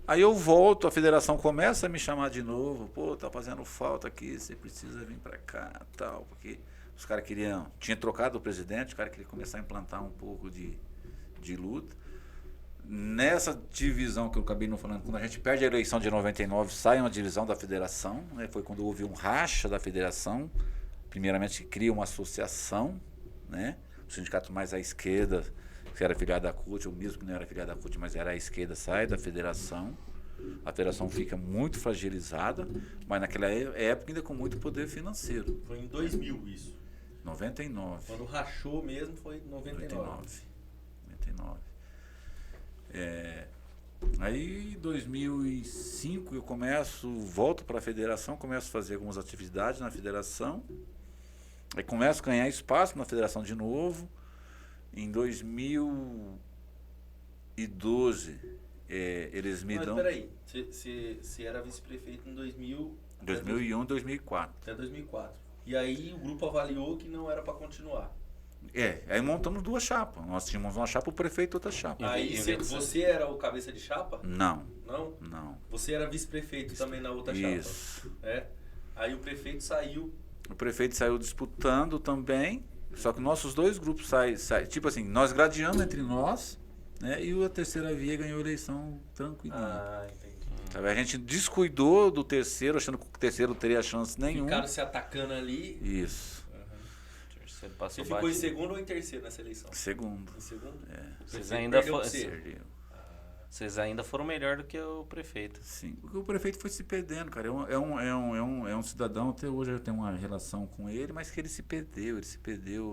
Aí eu volto, a federação começa a me chamar de novo. Pô, tá fazendo falta aqui, você precisa vir para cá, tal. Porque os caras tinha trocado o presidente, os caras queriam começar a implantar um pouco de luta. Nessa divisão que eu acabei não falando, quando a gente perde a eleição de 99, sai uma divisão da federação, né? Foi quando houve um racha da federação. Primeiramente cria uma associação, né? O sindicato mais à esquerda, que era filiado da CUT, ou mesmo que não era filiado da CUT, mas era à esquerda, sai da federação. A federação fica muito fragilizada, mas naquela época ainda com muito poder financeiro. Foi em 2000 isso. 99. Quando rachou mesmo foi em 99. Aí em 2005 eu volto para a federação, começo a fazer algumas atividades na federação, aí começo a ganhar espaço na federação de novo. Em 2012 eles me dão... Mas peraí, você era vice-prefeito em 2001, 2004. Até 2004. E aí o grupo avaliou que não era para continuar. Aí montamos 2 chapas. Nós tínhamos uma chapa, o prefeito outra chapa. Aí você era o cabeça de chapa? Não. Não? Você era vice-prefeito também na outra chapa? Isso. Aí o prefeito saiu. O prefeito saiu disputando também, só que nossos 2 grupos saem. Tipo assim, nós gradeamos entre nós, né? E a terceira via ganhou a eleição tranquila. Ah, entendi. A gente descuidou do terceiro, achando que o terceiro teria chance nenhuma. Ficaram se atacando ali. Isso. Você ficou em segundo ou em terceiro nessa eleição? Segundo. Em segundo? Vocês ainda foram melhor do que o prefeito. Sim, porque o prefeito foi se perdendo, cara. É um cidadão, até hoje eu tenho uma relação com ele, mas que ele se perdeu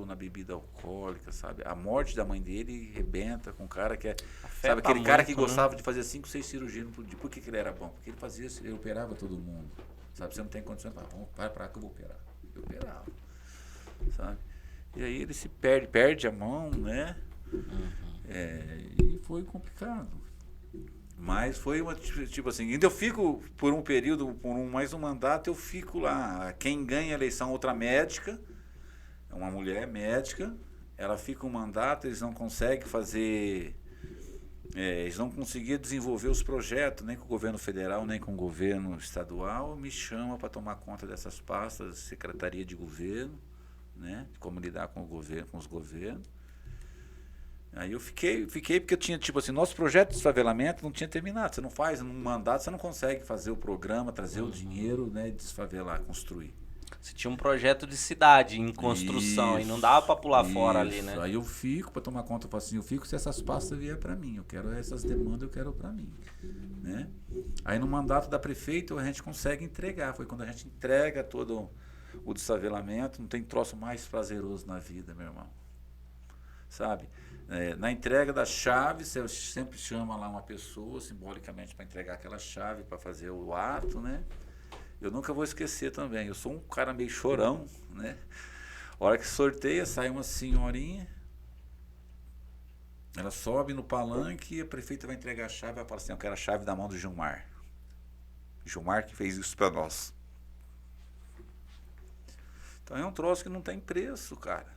na bebida alcoólica, sabe? A morte da mãe dele rebenta com um cara que sabe, aquele cara que gostava de fazer 5, 6 cirurgias por dia. Por que ele era bom? Porque ele operava todo mundo, sabe? Você não tem condições, vamos para cá que eu vou operar. Eu operava, sabe? E aí ele se perde a mão, né? E foi complicado. Mas foi uma, tipo assim, ainda eu fico por um período, mais um mandato, eu fico lá. Quem ganha a eleição, outra médica, uma mulher médica, ela fica um mandato, eles não conseguem fazer, eles não conseguiam desenvolver os projetos, nem com o governo federal, nem com o governo estadual, me chama para tomar conta dessas pastas, secretaria de governo, né, como lidar com o governo, com os governos. Aí eu fiquei porque eu tinha, tipo assim, nosso projeto de desfavelamento não tinha terminado. Você não faz num mandato, você não consegue fazer o programa, trazer o dinheiro, né, desfavelar, construir. Você tinha um projeto de cidade em construção e não dava para pular fora ali, né? Aí eu fico, para tomar conta, eu falo assim, eu fico se essas pastas vier para mim, eu quero essas demandas, eu quero para mim, né? Aí no mandato da prefeita a gente consegue entregar, foi quando a gente entrega todo o desfavelamento, não tem troço mais prazeroso na vida, meu irmão, sabe? Na entrega da chave, você sempre chama lá uma pessoa, simbolicamente, para entregar aquela chave, para fazer o ato, né? Eu nunca vou esquecer também, eu sou um cara meio chorão, né? A hora que sorteia, sai uma senhorinha, ela sobe no palanque e a prefeita vai entregar a chave, ela fala assim, eu quero a chave da mão do Gilmar. Gilmar que fez isso para nós. Então é um troço que não tem preço, cara.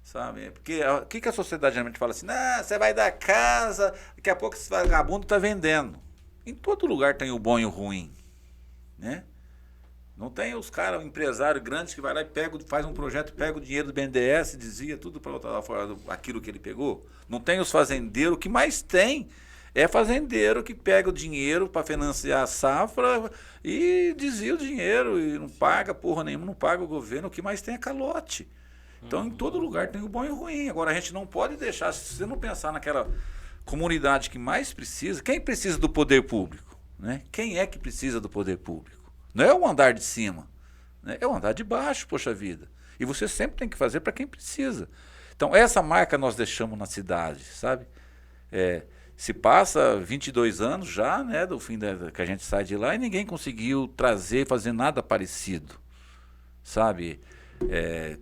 Sabe? Porque o que a sociedade geralmente fala assim, você vai dar casa, daqui a pouco esse vagabundo está vendendo. Em todo lugar tem o bom e o ruim, né? Não tem os caras, empresário grandes que vai lá e faz um projeto, pega o dinheiro do BNDES, desvia tudo para botar lá fora aquilo que ele pegou. Não tem os fazendeiros, o que mais tem é fazendeiro que pega o dinheiro para financiar a safra e desvia o dinheiro e não paga porra nenhuma, não paga o governo, o que mais tem é calote. Então, em todo lugar tem o bom e o ruim. Agora, a gente não pode deixar, se você não pensar naquela comunidade que mais precisa, quem precisa do poder público? Né? Quem é que precisa do poder público? Não é o andar de cima, né? É o andar de baixo, poxa vida. E você sempre tem que fazer para quem precisa. Então, essa marca nós deixamos na cidade, sabe? Se passa 22 anos já, né, do fim que a gente sai de lá, e ninguém conseguiu fazer nada parecido, sabe?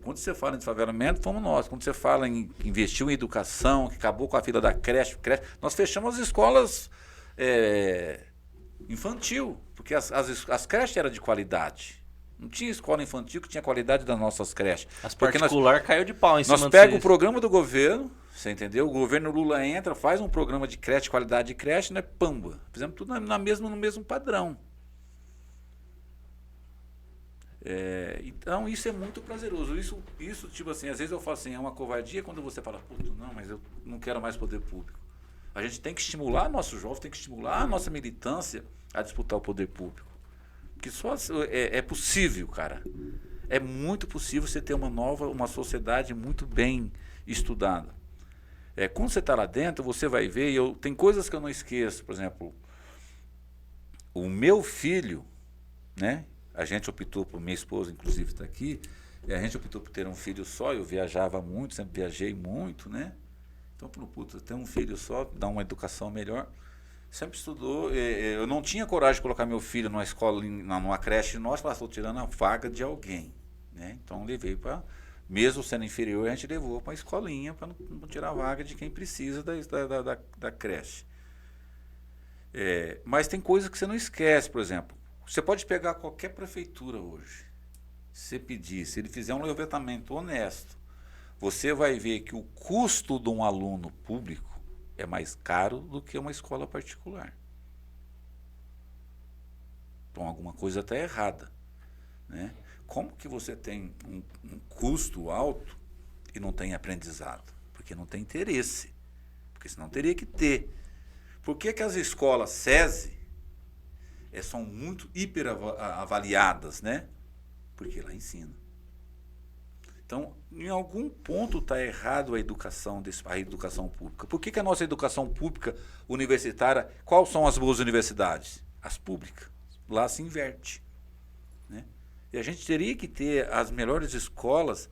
Quando você fala em desfavelamento, fomos nós. Quando você fala em investir em educação, que acabou com a fila da creche, nós fechamos as escolas infantil, porque as creches eram de qualidade. Não tinha escola infantil que tinha qualidade das nossas creches. As particular caiu de pau em cima. Nós pegamos o programa do governo, você entendeu? O governo Lula entra, faz um programa de creche, qualidade de creche, né? Pamba. Fizemos tudo no mesmo padrão. Então isso é muito prazeroso. Isso, tipo assim, às vezes eu falo assim, é uma covardia quando você fala, puto, não, mas eu não quero mais poder público. A gente tem que estimular nosso jovem, tem que estimular a nossa militância a disputar o poder público. Porque só é possível, cara. É muito possível você ter uma sociedade muito bem estudada. Quando você está lá dentro, você vai ver, tem coisas que eu não esqueço, por exemplo, o meu filho, né? A gente optou por, minha esposa inclusive está aqui, a gente optou por ter um filho só, eu viajava muito, sempre viajei muito, né? Então, puta, ter um filho só, dar uma educação melhor. Sempre estudou, eu não tinha coragem de colocar meu filho numa escola, numa creche nossa, estou tirando a vaga de alguém, né? Então levei para, mesmo sendo inferior, a gente levou para a escolinha para não tirar a vaga de quem precisa da creche. Mas tem coisas que você não esquece, por exemplo. Você pode pegar qualquer prefeitura hoje, se pedir, se ele fizer um levantamento honesto, você vai ver que o custo de um aluno público é mais caro do que uma escola particular. Então alguma coisa está errada, né? Como que você tem um custo alto e não tem aprendizado? Porque não tem interesse, porque senão teria que ter. Por que as escolas SESI são muito hiper avaliadas, né? Porque lá ensina. Então, em algum ponto está errado a educação pública. Por que a nossa educação pública universitária, quais são as boas universidades? As públicas. Lá se inverte, né? E a gente teria que ter as melhores escolas,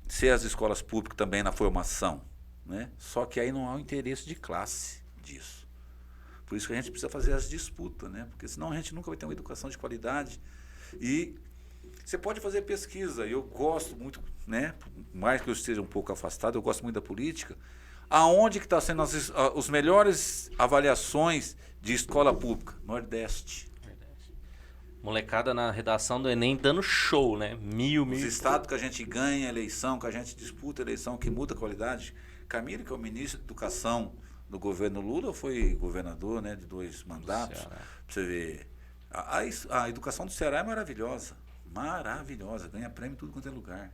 ser as escolas públicas também na formação, né? Só que aí não há o interesse de classe disso. Por isso que a gente precisa fazer as disputas, né? Porque senão a gente nunca vai ter uma educação de qualidade. E você pode fazer pesquisa. Eu gosto muito, né? Por mais que eu esteja um pouco afastado, eu gosto muito da política. Aonde que está sendo os melhores avaliações de escola pública? Nordeste. Molecada na redação do Enem dando show, né? Os estados que a gente ganha eleição, que a gente disputa eleição, que muda a qualidade. Camilo, que é o ministro de Educação do governo Lula, foi governador, né, de 2 mandatos. Pra você ver. A educação do Ceará é maravilhosa. Maravilhosa. Ganha prêmio em tudo quanto é lugar.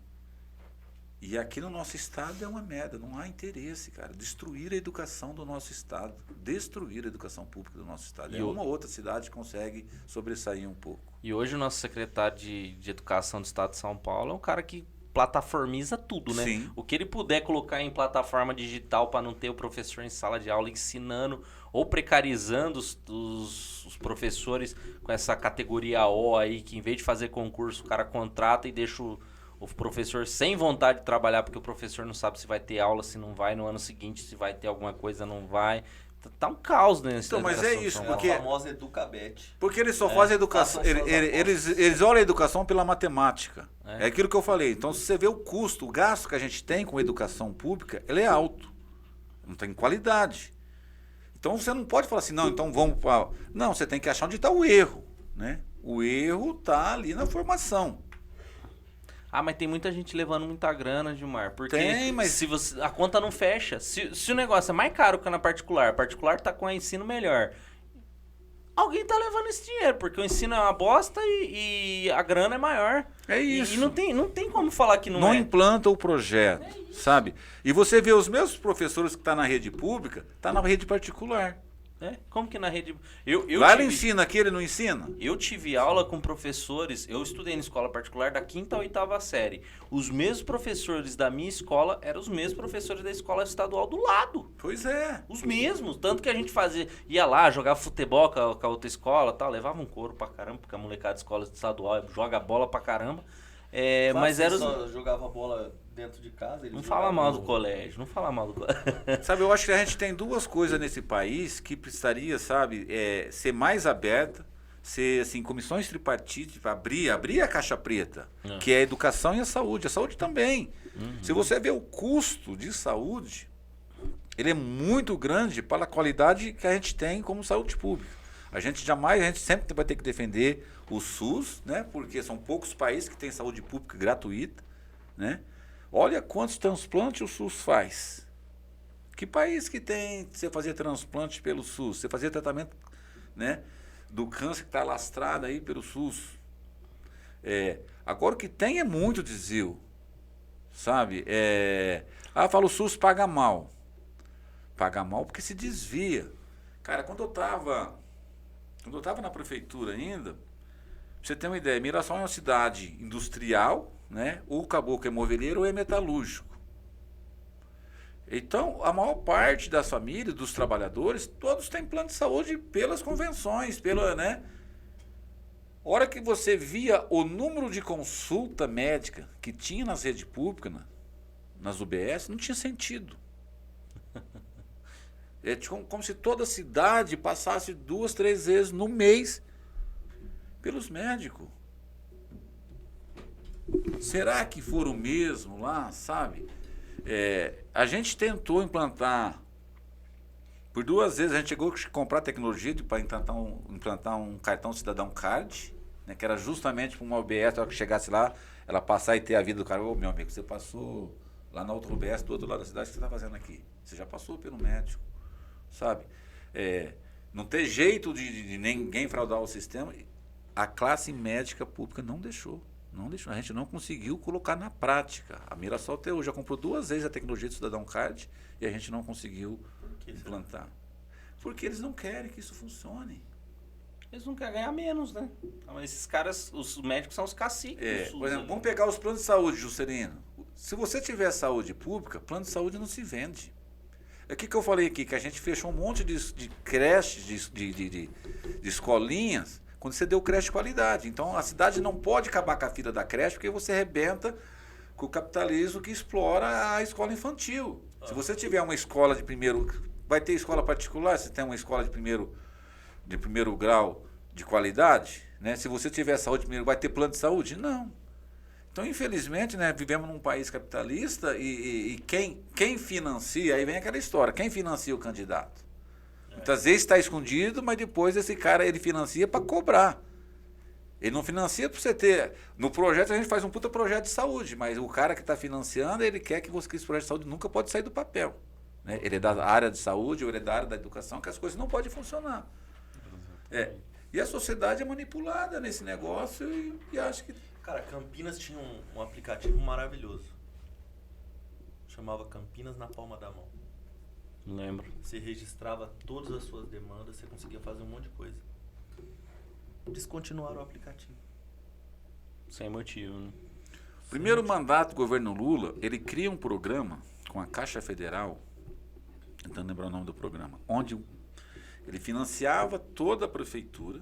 E aqui no nosso estado é uma merda, não há interesse, cara. Destruir a educação do nosso estado. Destruir a educação pública do nosso estado. E uma outra cidade consegue sobressair um pouco. E hoje o nosso secretário de Educação do estado de São Paulo é um cara que plataformiza tudo, né? Sim. O que ele puder colocar em plataforma digital para não ter o professor em sala de aula ensinando ou precarizando os professores com essa categoria O aí, que em vez de fazer concurso, o cara contrata e deixa o professor sem vontade de trabalhar, porque o professor não sabe se vai ter aula, se não vai, no ano seguinte, se vai ter alguma coisa, não vai. Tá um caos, né? Então, mas é isso, porque... É a famosa Educabete. Porque eles só fazem educação... Eles olham a educação pela matemática. É aquilo que eu falei. Então, se você vê o custo, o gasto que a gente tem com a educação pública, ele é alto. Não tem qualidade. Então, você não pode falar assim, não, então vamos para... Não, você tem que achar onde está o erro, né? O erro está ali na formação. Ah, mas tem muita gente levando muita grana, Gilmar. Porque mas... se a conta não fecha. Se o negócio é mais caro que na particular, a particular tá com o ensino melhor, alguém tá levando esse dinheiro, porque o ensino é uma bosta e a grana é maior. É isso. E não tem como falar que não é. Não implanta o projeto, sabe? E você vê os mesmos professores que estão na rede pública, tá na rede particular. Como que na rede... Lá ele ensina, aqui ele não ensina? Eu tive aula com professores, eu estudei na escola particular da 5ª à 8ª série. Os mesmos professores da minha escola eram os mesmos professores da escola estadual do lado. Pois é. Os mesmos, tanto que a gente ia lá, jogava futebol com a outra escola, tal, levava um couro pra caramba, porque a molecada de escola estadual joga bola pra caramba. Mas era... só jogava bola dentro de casa. Não fala mal do colégio, não fala mal do colégio. Sabe, eu acho que a gente tem 2 coisas nesse país que precisaria, sabe, ser mais aberta, ser, assim, comissões tripartites, abrir a caixa preta, que é a educação e a saúde também. Se você vê o custo de saúde, ele é muito grande para a qualidade que a gente tem como saúde pública. A gente sempre vai ter que defender o SUS, né? Porque são poucos países que têm saúde pública gratuita, né? Olha quantos transplantes o SUS faz. Que país que tem você fazer transplante pelo SUS? Você fazer tratamento, né, do câncer que está lastrado aí pelo SUS. Agora o que tem é muito desvio, sabe? Fala o SUS paga mal. Paga mal porque se desvia. Cara, quando eu estava na prefeitura ainda, pra você ter uma ideia, Mirassol é uma cidade industrial, né? O caboclo é moveleiro ou é metalúrgico. Então, a maior parte das famílias, dos trabalhadores, todos têm plano de saúde pelas convenções, né? Hora que você via o número de consulta médica que tinha nas redes públicas, nas UBS, não tinha sentido. É como se toda a cidade passasse 2, 3 vezes no mês pelos médicos. Será que foram mesmo lá, sabe? A gente tentou implantar, por 2 vezes a gente chegou a comprar tecnologia para implantar um cartão cidadão card, né, que era justamente para uma UBS, a hora que chegasse lá, ela passar e ter a vida do cara. Ô, meu amigo, você passou lá na outra UBS, do outro lado da cidade, o que você está fazendo aqui? Você já passou pelo médico, sabe? Não ter jeito de ninguém fraudar o sistema. A classe médica pública não deixou. A gente não conseguiu colocar na prática. A Mirassol até hoje já comprou 2 vezes a tecnologia do Cidadão Card e a gente não conseguiu implantar. Porque eles não querem que isso funcione. Eles não querem ganhar menos, né? Mas esses caras, os médicos são os caciques. Por exemplo, vamos pegar os planos de saúde, Juscelino. Se você tiver saúde pública, plano de saúde não se vende. O que eu falei aqui? Que a gente fechou um monte de creches, de escolinhas, quando você deu creche de qualidade. Então, a cidade não pode acabar com a fila da creche, porque você arrebenta com o capitalismo que explora a escola infantil. Se você tiver uma escola de primeiro... Vai ter escola particular, se tem uma escola de primeiro grau de qualidade, né? Se você tiver saúde primeiro, vai ter plano de saúde? Não. Então, infelizmente, né, vivemos num país capitalista e quem financia, aí vem aquela história, quem financia o candidato? Muitas vezes está escondido, mas depois esse cara ele financia para cobrar. Ele não financia para você ter... No projeto a gente faz um puta projeto de saúde, mas o cara que está financiando, ele quer que esse projeto de saúde nunca pode sair do papel. Né? Ele é da área de saúde ou ele é da área da educação, que as coisas não podem funcionar. E a sociedade é manipulada nesse negócio e acho que... Cara, Campinas tinha um aplicativo maravilhoso. Chamava Campinas na palma da mão. Não lembro. Você registrava todas as suas demandas, você conseguia fazer um monte de coisa. Descontinuaram o aplicativo. Sem motivo, né? Primeiro mandato do governo Lula, ele cria um programa com a Caixa Federal, tentando lembrar o nome do programa, onde ele financiava toda a prefeitura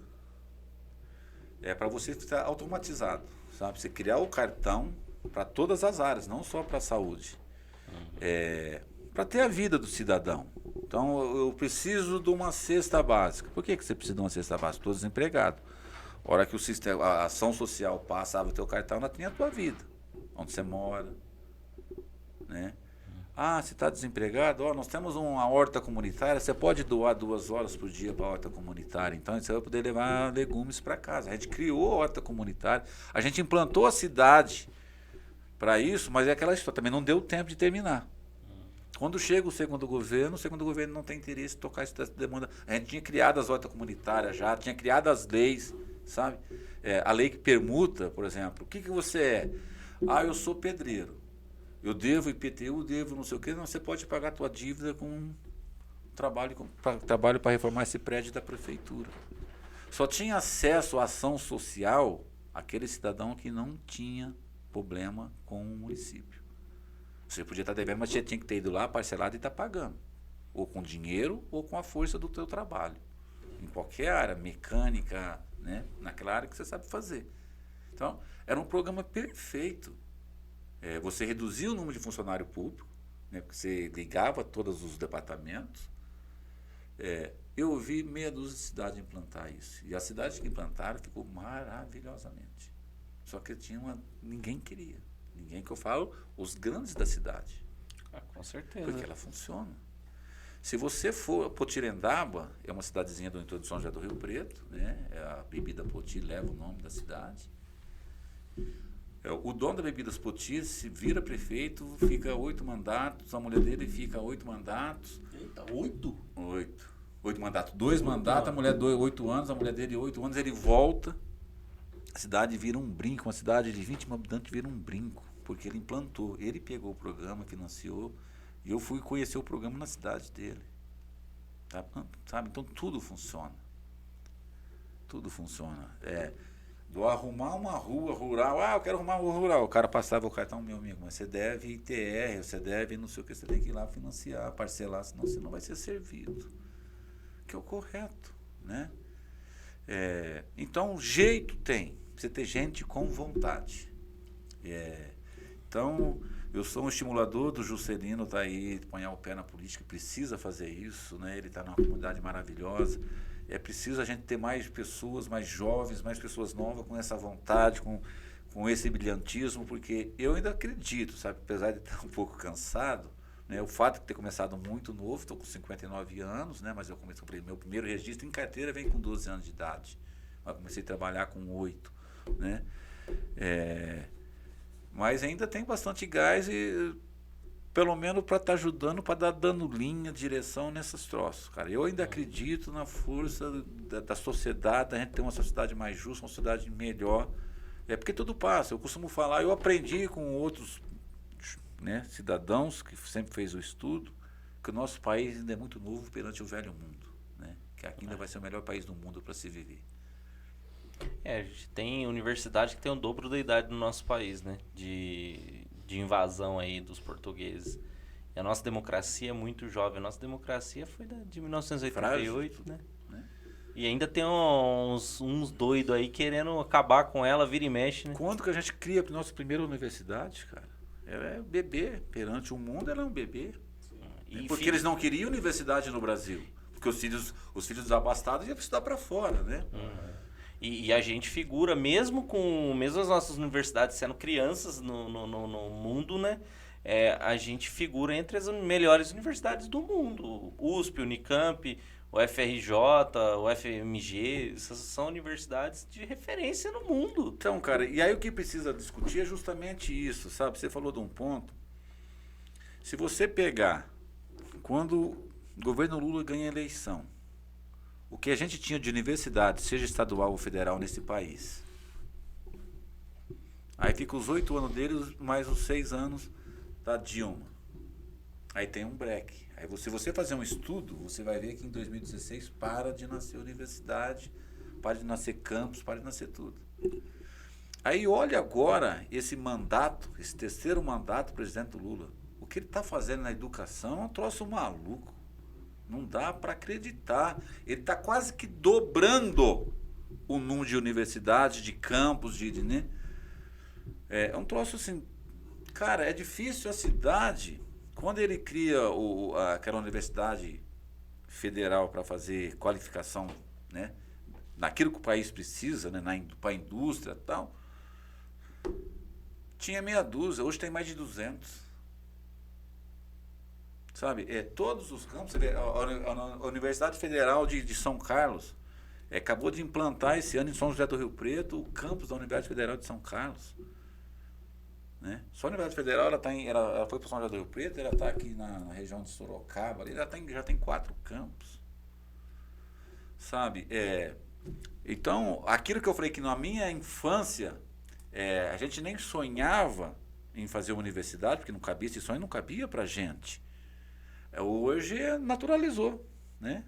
para você estar automatizado, sabe? Você criar o cartão para todas as áreas, não só para a saúde. Para ter a vida do cidadão. Então, eu preciso de uma cesta básica. Por que você precisa de uma cesta básica? Estou desempregado. A hora que o sistema, a ação social passava o teu cartão, ela tinha a tua vida. Onde você mora. Né? Ah, você está desempregado? Nós temos uma horta comunitária, você pode doar 2 horas por dia para a horta comunitária. Então, você vai poder levar legumes para casa. A gente criou a horta comunitária, a gente implantou a cidade para isso, mas é aquela história, também não deu tempo de terminar. Quando chega o segundo governo não tem interesse em tocar essa demanda. A gente tinha criado as hortas comunitárias já, tinha criado as leis, sabe? A lei que permuta, por exemplo. O que você é? Ah, eu sou pedreiro. Eu devo IPTU, devo não sei o quê. Não, você pode pagar a tua dívida com trabalho para reformar esse prédio da prefeitura. Só tinha acesso à ação social aquele cidadão que não tinha problema com o município. Você podia estar devendo, mas você tinha que ter ido lá, parcelado e estar pagando. Ou com dinheiro, ou com a força do teu trabalho. Em qualquer área, mecânica, né? Naquela área que você sabe fazer. Então, era um programa perfeito. Você reduzia o número de funcionário público, né? Porque você ligava todos os departamentos. Eu vi meia dúzia de cidades implantar isso. E a cidade que implantaram ficou maravilhosamente. Só que ninguém queria. Ninguém que eu falo, os grandes da cidade. Com certeza. Porque ela funciona. Se você for Potirendaba, é uma cidadezinha do entorno de São José do Rio Preto, né? A bebida Poti leva o nome da cidade. O dono da Bebidas Poti se vira prefeito, fica 8 mandatos, a mulher dele fica 8 mandatos. Eita, 8? 8 mandatos. 2 mandatos, a mulher 8 anos, a mulher dele 8 anos, ele volta. A cidade vira um brinco, uma cidade de 20 mil habitantes vira um brinco, porque ele implantou, ele pegou o programa, financiou, e eu fui conhecer o programa na cidade dele. Sabe? Então tudo funciona. Tudo funciona. Do arrumar uma rua rural, eu quero arrumar uma rua rural, o cara passava o cartão, meu amigo, mas você deve ITR, você deve não sei o que, você tem que ir lá financiar, parcelar, senão você não vai ser servido. Que é o correto, né? Então, jeito tem. Precisa ter gente com vontade. Então, eu sou um estimulador do Juscelino, está aí, põe o pé na política, precisa fazer isso, né? Ele está numa comunidade maravilhosa. É preciso a gente ter mais pessoas, mais jovens, mais pessoas novas com essa vontade, com esse brilhantismo, porque eu ainda acredito, sabe? Apesar de estar um pouco cansado, né? O fato de ter começado muito novo, estou com 59 anos, né? Mas eu comecei, meu primeiro registro em carteira vem com 12 anos de idade. Eu comecei a trabalhar com 8, né? Mas ainda tem bastante gás e pelo menos para estar ajudando, para dando linha, direção nessas troços, cara. Eu ainda acredito na força da sociedade, da gente ter uma sociedade mais justa, uma sociedade melhor. Porque tudo passa. Eu costumo falar, eu aprendi com outros, né, cidadãos que sempre fez o estudo, que o nosso país ainda é muito novo perante o velho mundo, né? Que aqui ainda vai ser o melhor país do mundo para se viver. A gente tem universidade que tem o dobro da idade do nosso país, né? De invasão aí dos portugueses. E a nossa democracia é muito jovem. A nossa democracia foi de 1988, frágil, né? E ainda tem uns doidos aí querendo acabar com ela, vira e mexe, né? Quando que a gente cria a nossa primeira universidade, cara? Ela é bebê. Perante o mundo, ela é um bebê. Porque eles não queriam universidade no Brasil. Porque os filhos dos abastados iam estudar para fora, né? E a gente figura, mesmo as nossas universidades sendo crianças no mundo, né? A gente figura entre as melhores universidades do mundo. USP, Unicamp, o FRJ, o FMG, essas são universidades de referência no mundo. Então, cara, e aí o que precisa discutir é justamente isso, sabe? Você falou de um ponto. Se você pegar, quando o governo Lula ganha a eleição, o que a gente tinha de universidade, seja estadual ou federal, nesse país. Aí fica os 8 anos deles, mais os 6 anos da Dilma. Aí tem um break. Aí se você fazer um estudo, você vai ver que em 2016 para de nascer universidade, para de nascer campus, para de nascer tudo. Aí olha agora esse mandato, esse terceiro mandato do presidente Lula. O que ele está fazendo na educação é um troço maluco. Não dá para acreditar. Ele está quase que dobrando o número de universidades, de campos, né? É um troço assim. Cara, é difícil a cidade. Quando ele cria aquela universidade federal para fazer qualificação, né? Naquilo que o país precisa, né? Para a indústria e tal, tinha meia dúzia, hoje tem mais de 200. Sabe, todos os campos, a Universidade Federal de São Carlos acabou de implantar esse ano em São José do Rio Preto o campus da Universidade Federal de São Carlos. Né? Só a Universidade Federal ela foi para São José do Rio Preto, ela está aqui na região de Sorocaba, ali, já tem 4 campos. Sabe, então, aquilo que eu falei que na minha infância, a gente nem sonhava em fazer uma universidade, porque não cabia, esse sonho não cabia para a gente. Hoje naturalizou, né?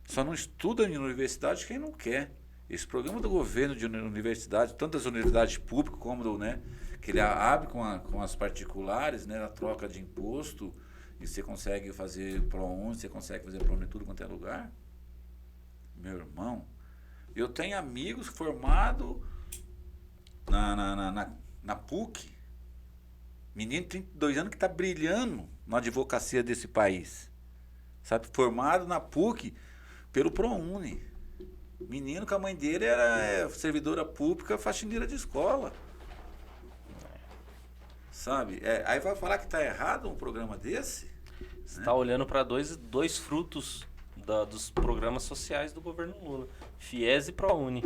Só não estuda em universidade quem não quer. Esse programa do governo de universidade, tanto as universidades públicas como né, que ele abre com as particulares, né, a troca de imposto, e você consegue fazer ProUni, você consegue fazer ProUni em tudo quanto é lugar. Meu irmão, eu tenho amigos formados na PUC, menino de 32 anos que está brilhando na advocacia desse país, sabe, formado na PUC pelo ProUni, menino que a mãe dele era servidora pública, faxineira de escola, sabe, aí vai falar que está errado um programa desse? Você está olhando para dois frutos dos programas sociais do governo Lula, FIES e ProUni.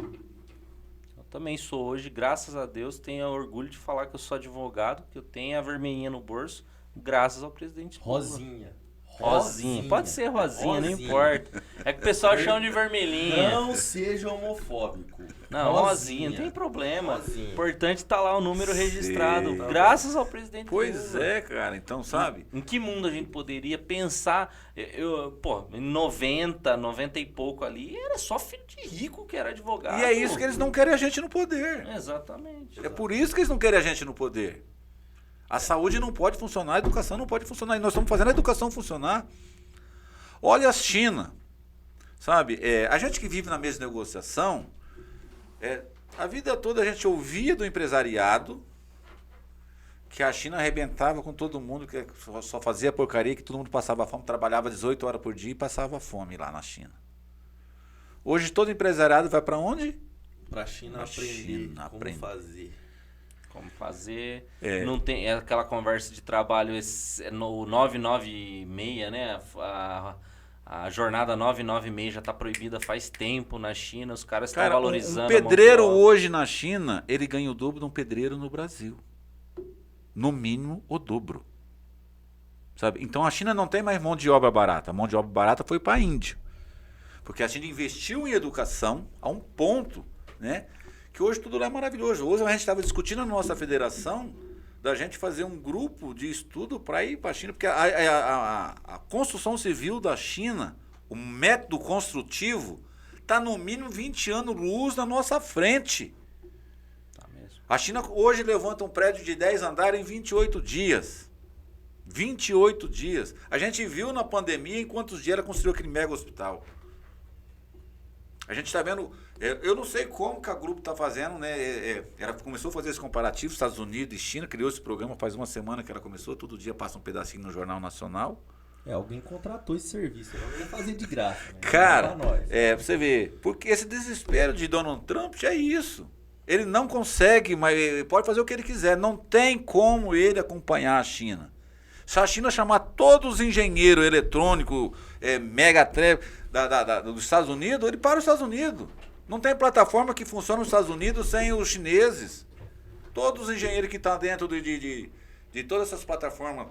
Eu também sou hoje, graças a Deus, tenho orgulho de falar que eu sou advogado, que eu tenho a vermelhinha no bolso, graças ao presidente Rosinha. Rosinha. Pode ser rosinha, não importa. É que o pessoal chama de vermelhinha. Não seja homofóbico. Não, rosinha, não tem problema. Rosinha. Importante tá lá o número registrado, graças ao presidente Lula. Pois é, cara, então sabe? Em que mundo a gente poderia pensar? Em 90 e pouco ali, era só filho de rico que era advogado. E é isso que eles não querem a gente no poder. Exatamente. É por isso que eles não querem a gente no poder. A saúde não pode funcionar, a educação não pode funcionar. E nós estamos fazendo a educação funcionar. Olha a China, sabe? A gente que vive na mesma negociação, a vida toda a gente ouvia do empresariado que a China arrebentava com todo mundo, que só fazia porcaria, que todo mundo passava fome, trabalhava 18 horas por dia e passava fome lá na China. Hoje todo empresariado vai para onde? Para a China aprender como fazer. Não tem aquela conversa de trabalho no 996, né? A jornada 996 já está proibida faz tempo na China, os caras estão valorizando. Um pedreiro hoje na China, ele ganha o dobro de um pedreiro no Brasil. No mínimo, o dobro. Sabe? Então a China não tem mais mão de obra barata. A mão de obra barata foi para a Índia. Porque a China investiu em educação a um ponto, né? Que hoje tudo lá é maravilhoso. Hoje a gente estava discutindo na nossa federação da gente fazer um grupo de estudo para ir para a China, porque a construção civil da China, o método construtivo, está no mínimo 20 anos luz na nossa frente. Tá mesmo. A China hoje levanta um prédio de 10 andares em 28 dias. 28 dias. A gente viu na pandemia em quantos dias ela construiu aquele mega hospital. A gente está vendo, eu não sei como que a Grupo está fazendo, né? Ela começou a fazer esse comparativo, Estados Unidos e China, criou esse programa faz uma semana que ela começou, todo dia passa um pedacinho no Jornal Nacional. Alguém contratou esse serviço, ela ia fazer de graça. Né? Cara, pra você ver, porque esse desespero de Donald Trump é isso. Ele não consegue, mas ele pode fazer o que ele quiser. Não tem como ele acompanhar a China. Se a China chamar todos os engenheiros eletrônicos, dos Estados Unidos, ele para os Estados Unidos. Não tem plataforma que funcione nos Estados Unidos sem os chineses. Todos os engenheiros que estão dentro de todas essas plataformas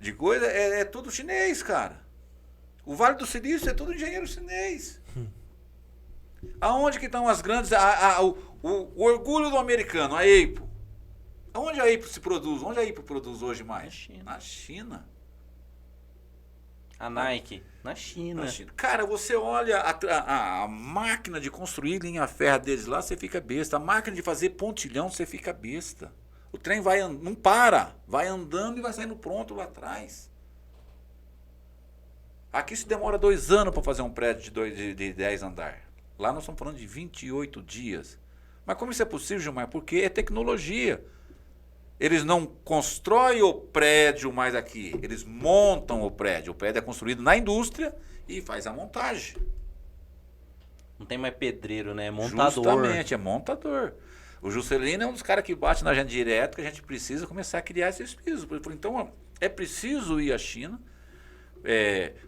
de coisa, é tudo chinês, cara. O Vale do Silício é tudo engenheiro chinês. Aonde que estão as grandes... O orgulho do americano, a Apple. Aonde a Apple se produz? Onde a Apple produz hoje mais? Na China. A Nike? Na China. Cara, você olha a máquina de construir linha ferro deles lá, você fica besta. A máquina de fazer pontilhão, você fica besta. O trem não para, vai andando e vai saindo pronto lá atrás. Aqui se demora 2 anos para fazer um prédio de 10 andares. Lá nós estamos falando de 28 dias. Mas como isso é possível, Gilmar? Porque é tecnologia. Eles não constroem o prédio mais aqui, eles montam o prédio. O prédio é construído na indústria e faz a montagem. Não tem mais pedreiro, né? É montador. Justamente, é montador. O Juscelino é um dos caras que bate na gente direto, que a gente precisa começar a criar esses pisos. Então, é preciso ir à China,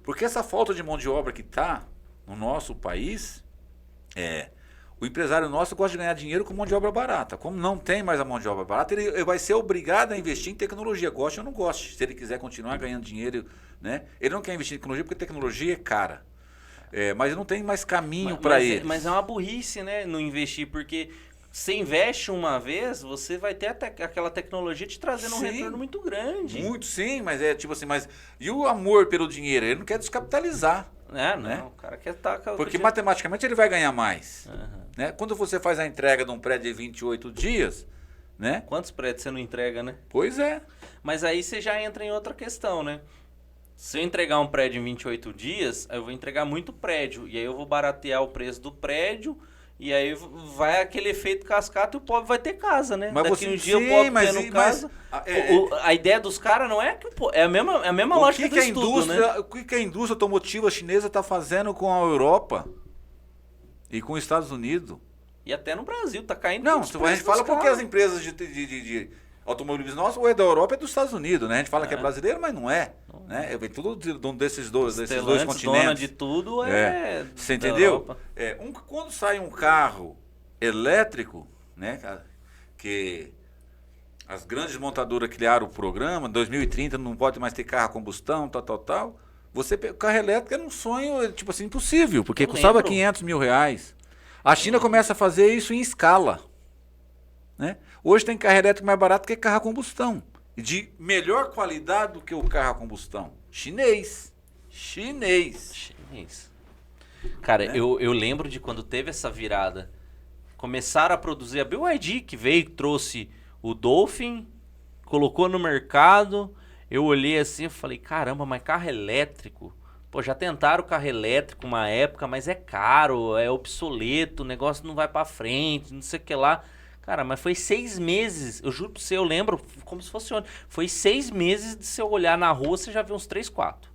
porque essa falta de mão de obra que está no nosso país, o empresário nosso gosta de ganhar dinheiro com mão de obra barata. Como não tem mais a mão de obra barata, ele vai ser obrigado a investir em tecnologia, goste ou não goste. Se ele quiser continuar ganhando dinheiro, né? Ele não quer investir em tecnologia porque tecnologia é cara. Mas não tem mais caminho para ele. Mas é uma burrice, né? Não investir, porque... Você investe uma vez, você vai ter aquela tecnologia te trazendo um retorno muito grande. Muito, sim, mas é tipo assim, e o amor pelo dinheiro? Ele não quer descapitalizar. Né? O cara quer estar... Porque matematicamente ele vai ganhar mais. Né? Quando você faz a entrega de um prédio de 28 dias, né? Quantos prédios você não entrega, né? Pois é. Mas aí você já entra em outra questão, né? Se eu entregar um prédio em 28 dias, eu vou entregar muito prédio. E aí eu vou baratear o preço do prédio... E aí vai aquele efeito cascata e o pobre vai ter casa, né? Mas daqui um dia o pobre tendo casa. A ideia dos caras não é que é a mesma lógica do estudo, né? O que a indústria automotiva chinesa está fazendo com a Europa e com os Estados Unidos? E até no Brasil, tá caindo. Não, a gente fala porque as empresas de automobilismo nosso, ou é da Europa ou é dos Estados Unidos, né? A gente fala que é brasileiro, mas não é. Né? Vem tudo desses dois continentes. Dona de tudo Você entendeu? Quando sai um carro elétrico, né, que as grandes montadoras criaram o programa, 2030 não pode mais ter carro a combustão, tal. O carro elétrico era um sonho, tipo assim, impossível, porque custava 500 mil reais. A China começa a fazer isso em escala. Né? Hoje tem carro elétrico mais barato que carro a combustão. De melhor qualidade do que o carro a combustão. Chinês. Cara, eu lembro de quando teve essa virada. Começaram a produzir a BYD, que veio, trouxe o Dolphin, colocou no mercado. Eu olhei assim e falei, caramba, mas carro elétrico? Pô, já tentaram carro elétrico uma época, mas é caro, é obsoleto, o negócio não vai pra frente, não sei o que lá. Cara, mas foi 6 meses, eu juro pra você, eu lembro como se fosse ontem. Foi 6 meses de você olhar na rua, você já vê uns 3, 4.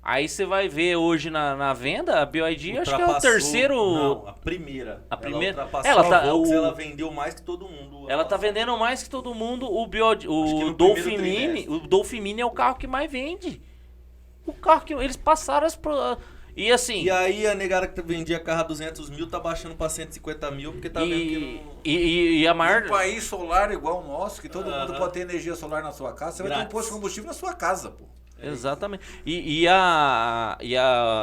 Aí você vai ver hoje na venda, a BYD, acho que é o terceiro... Não, a primeira. Ela ultrapassou a Volks, ela vendeu mais que todo mundo. Ela tá vendendo mais que todo mundo. O Dolphin Mini, é o carro que mais vende. O carro que eles passaram as... E assim... E aí a negada que vendia carro a 200 mil tá baixando pra 150 mil porque tá vendo que não... E a maior... Um país solar igual o nosso, que todo mundo pode ter energia solar na sua casa, você vai ter um posto de combustível na sua casa, pô. Exatamente.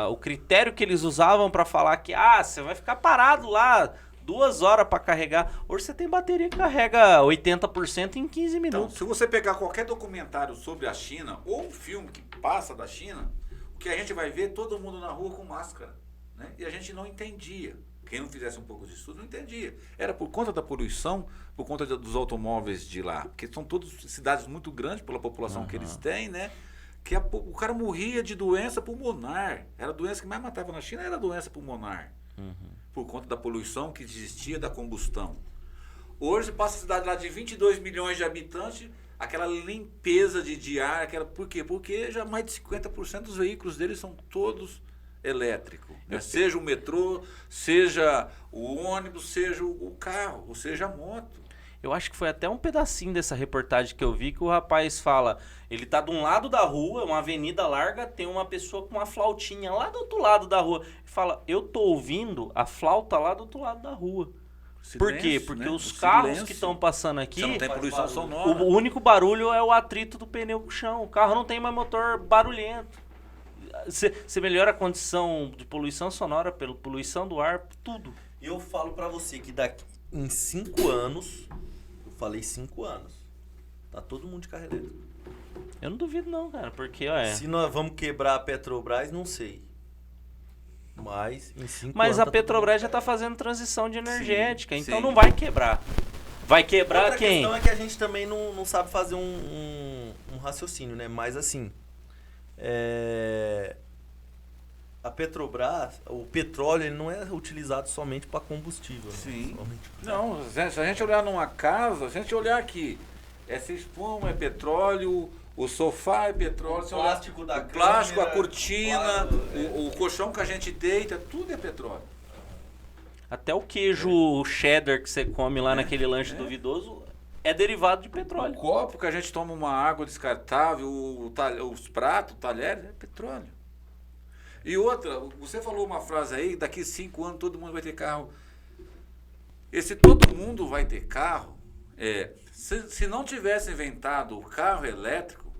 O critério que eles usavam pra falar que você vai ficar parado lá 2 horas pra carregar. Hoje você tem bateria que carrega 80% em 15 minutos. Então, se você pegar qualquer documentário sobre a China, ou um filme que passa da China, o que a gente vai ver, todo mundo na rua com máscara. Né? E a gente não entendia. Quem não fizesse um pouco de estudo não entendia. Era por conta da poluição, por conta dos automóveis de lá. Porque são todas cidades muito grandes pela população que eles têm, né? Que o cara morria de doença pulmonar. Era a doença que mais matava na China, era a doença pulmonar. Por conta da poluição que existia da combustão. Hoje passa a cidade lá de 22 milhões de habitantes, aquela limpeza de ar, por quê? Porque já mais de 50% dos veículos deles são todos elétricos. Né? Seja o metrô, seja o ônibus, seja o carro, ou seja a moto. Eu acho que foi até um pedacinho dessa reportagem que eu vi que o rapaz fala, ele tá de um lado da rua, uma avenida larga, tem uma pessoa com uma flautinha lá do outro lado da rua. Ele fala, eu tô ouvindo a flauta lá do outro lado da rua. Silêncio, por quê? Porque né? Os carros que estão passando aqui, você não tem poluição sonora. O único barulho é o atrito do pneu com o chão. O carro não tem mais motor barulhento. Você melhora a condição de poluição sonora, pela poluição do ar, tudo. Eu falo pra você que daqui em 5 anos, eu falei 5 anos, tá todo mundo de carro elétrico. Eu não duvido não, cara, porque se nós vamos quebrar a Petrobras, não sei. Mas em 5 anos. Mas a Petrobras já tá fazendo transição de energética, sim, então sim. Não vai quebrar. Vai quebrar outra quem? A questão é que a gente também não sabe fazer um raciocínio, né? Mas assim, a Petrobras, o petróleo, ele não é utilizado somente para combustível. Sim. Né? Não, se a gente olhar numa casa, se a gente olhar aqui, essa espuma é petróleo, o sofá é petróleo, o plástico da câmera, plástico, a cortina, o colchão que a gente deita, tudo é petróleo. Até o queijo cheddar que você come lá naquele lanche duvidoso é derivado de petróleo. O copo que a gente toma uma água descartável, os pratos, talheres, é petróleo. E outra, você falou uma frase aí, daqui 5 anos todo mundo vai ter carro. Esse todo mundo vai ter carro, se não tivesse inventado o carro elétrico,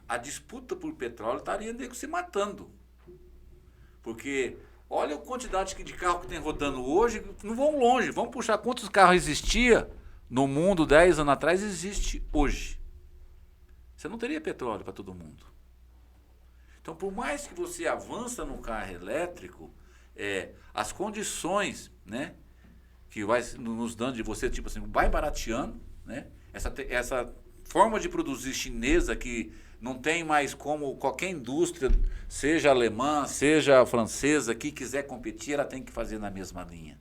a disputa por petróleo estaria se matando. Porque olha a quantidade de carro que tem rodando hoje, não vão longe, vamos puxar quantos carros existia no mundo 10 anos atrás, existe hoje. Você não teria petróleo para todo mundo. Então, por mais que você avança no carro elétrico, as condições, né, que vai nos dando de você, tipo assim, vai barateando, né, essa forma de produzir chinesa que não tem mais como qualquer indústria, seja alemã, seja francesa, que quiser competir, ela tem que fazer na mesma linha,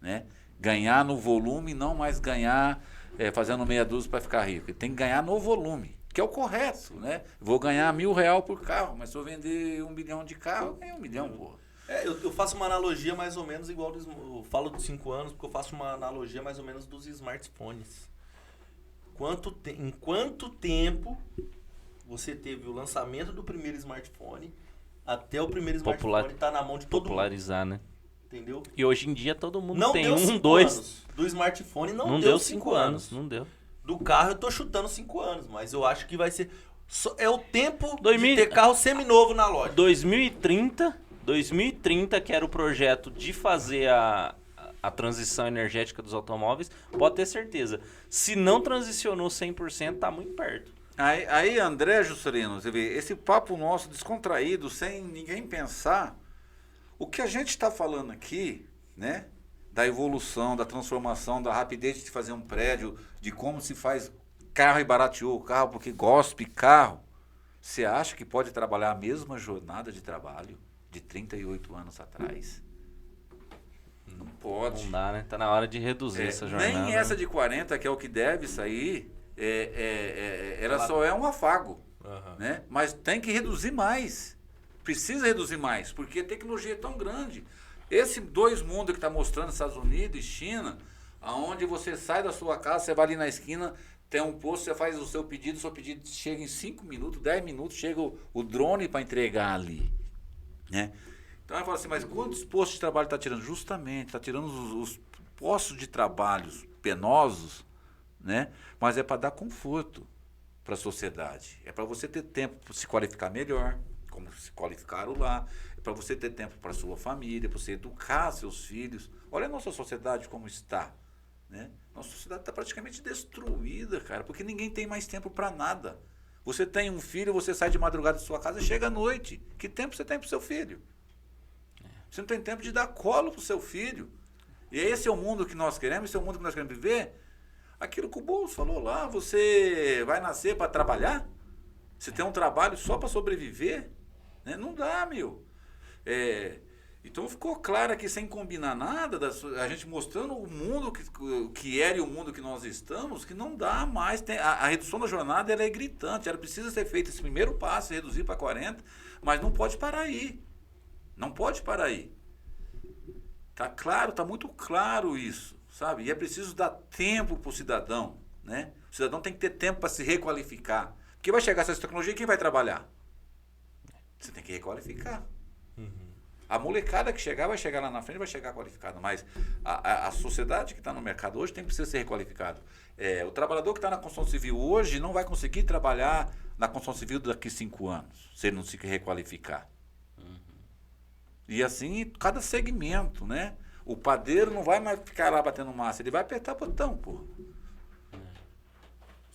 né? Ganhar no volume, não mais ganhar fazendo meia dúzia para ficar rico. Tem que ganhar no volume, que é o correto, né? Vou ganhar R$1.000 por carro, mas se eu vender 1 milhão de carro, eu ganho 1 milhão, porra. Eu faço uma analogia mais ou menos igual, eu falo de 5 anos, porque eu faço uma analogia mais ou menos dos smartphones. Em quanto tempo você teve o lançamento do primeiro smartphone até o primeiro smartphone estar na mão de todo popularizar, mundo? Né? Entendeu? E hoje em dia todo mundo não tem deu 1, 2. Do smartphone não deu 5 anos. Não deu. Do carro eu tô chutando 5 anos, mas eu acho que vai ser... É o tempo de ter carro seminovo na loja. 2030, que era o projeto de fazer a transição energética dos automóveis, pode ter certeza. Se não transicionou 100%, tá muito perto. Aí André Juscelino, você vê, esse papo nosso descontraído, sem ninguém pensar, o que a gente está falando aqui, né, da evolução, da transformação, da rapidez de se fazer um prédio, de como se faz carro e barateou o carro, porque gospe carro, você acha que pode trabalhar a mesma jornada de trabalho de 38 anos atrás? Não pode. Não dá, né? Tá na hora de reduzir essa jornada. Nem essa de 40, que é o que deve sair, ela só é um afago, né? Mas tem que reduzir mais. Precisa reduzir mais, porque a tecnologia é tão grande. Esse 2 mundos que está mostrando, Estados Unidos e China, aonde você sai da sua casa, você vai ali na esquina, tem um posto, você faz o seu pedido chega em 5 minutos, 10 minutos, chega o drone para entregar ali, né? Então ela fala assim, mas quantos postos de trabalho está tirando? Justamente, está tirando os postos de trabalho penosos, né? Mas é para dar conforto para a sociedade. É para você ter tempo para se qualificar melhor, como se qualificaram lá. É para você ter tempo para sua família, para você educar seus filhos. Olha a nossa sociedade como está, né? Nossa sociedade está praticamente destruída, cara, porque ninguém tem mais tempo para nada. Você tem um filho, você sai de madrugada de sua casa e chega à noite. Que tempo você tem para o seu filho? Você não tem tempo de dar colo para o seu filho. E esse é o mundo que nós queremos, esse é o mundo que nós queremos viver. Aquilo que o Bolso falou lá, você vai nascer para trabalhar? Você tem um trabalho só para sobreviver? Né? Não dá, meu. Então ficou claro aqui, sem combinar nada, a gente mostrando o mundo que era e o mundo que nós estamos, que não dá mais. A redução da jornada ela é gritante, ela precisa ser feita esse primeiro passo, reduzir para 40, mas não pode parar aí. Não pode parar aí. Tá claro, tá muito claro isso, sabe? E é preciso dar tempo para o cidadão, né? O cidadão tem que ter tempo para se requalificar. Porque vai chegar essa tecnologia e quem vai trabalhar? Você tem que requalificar. A molecada que chegar, vai chegar lá na frente, vai chegar qualificado. Mas a sociedade que está no mercado hoje precisa ser requalificado. O trabalhador que está na construção civil hoje não vai conseguir trabalhar na construção civil daqui 5 anos, se ele não se requalificar. E assim, cada segmento, né? O padeiro não vai mais ficar lá batendo massa, ele vai apertar botão, pô.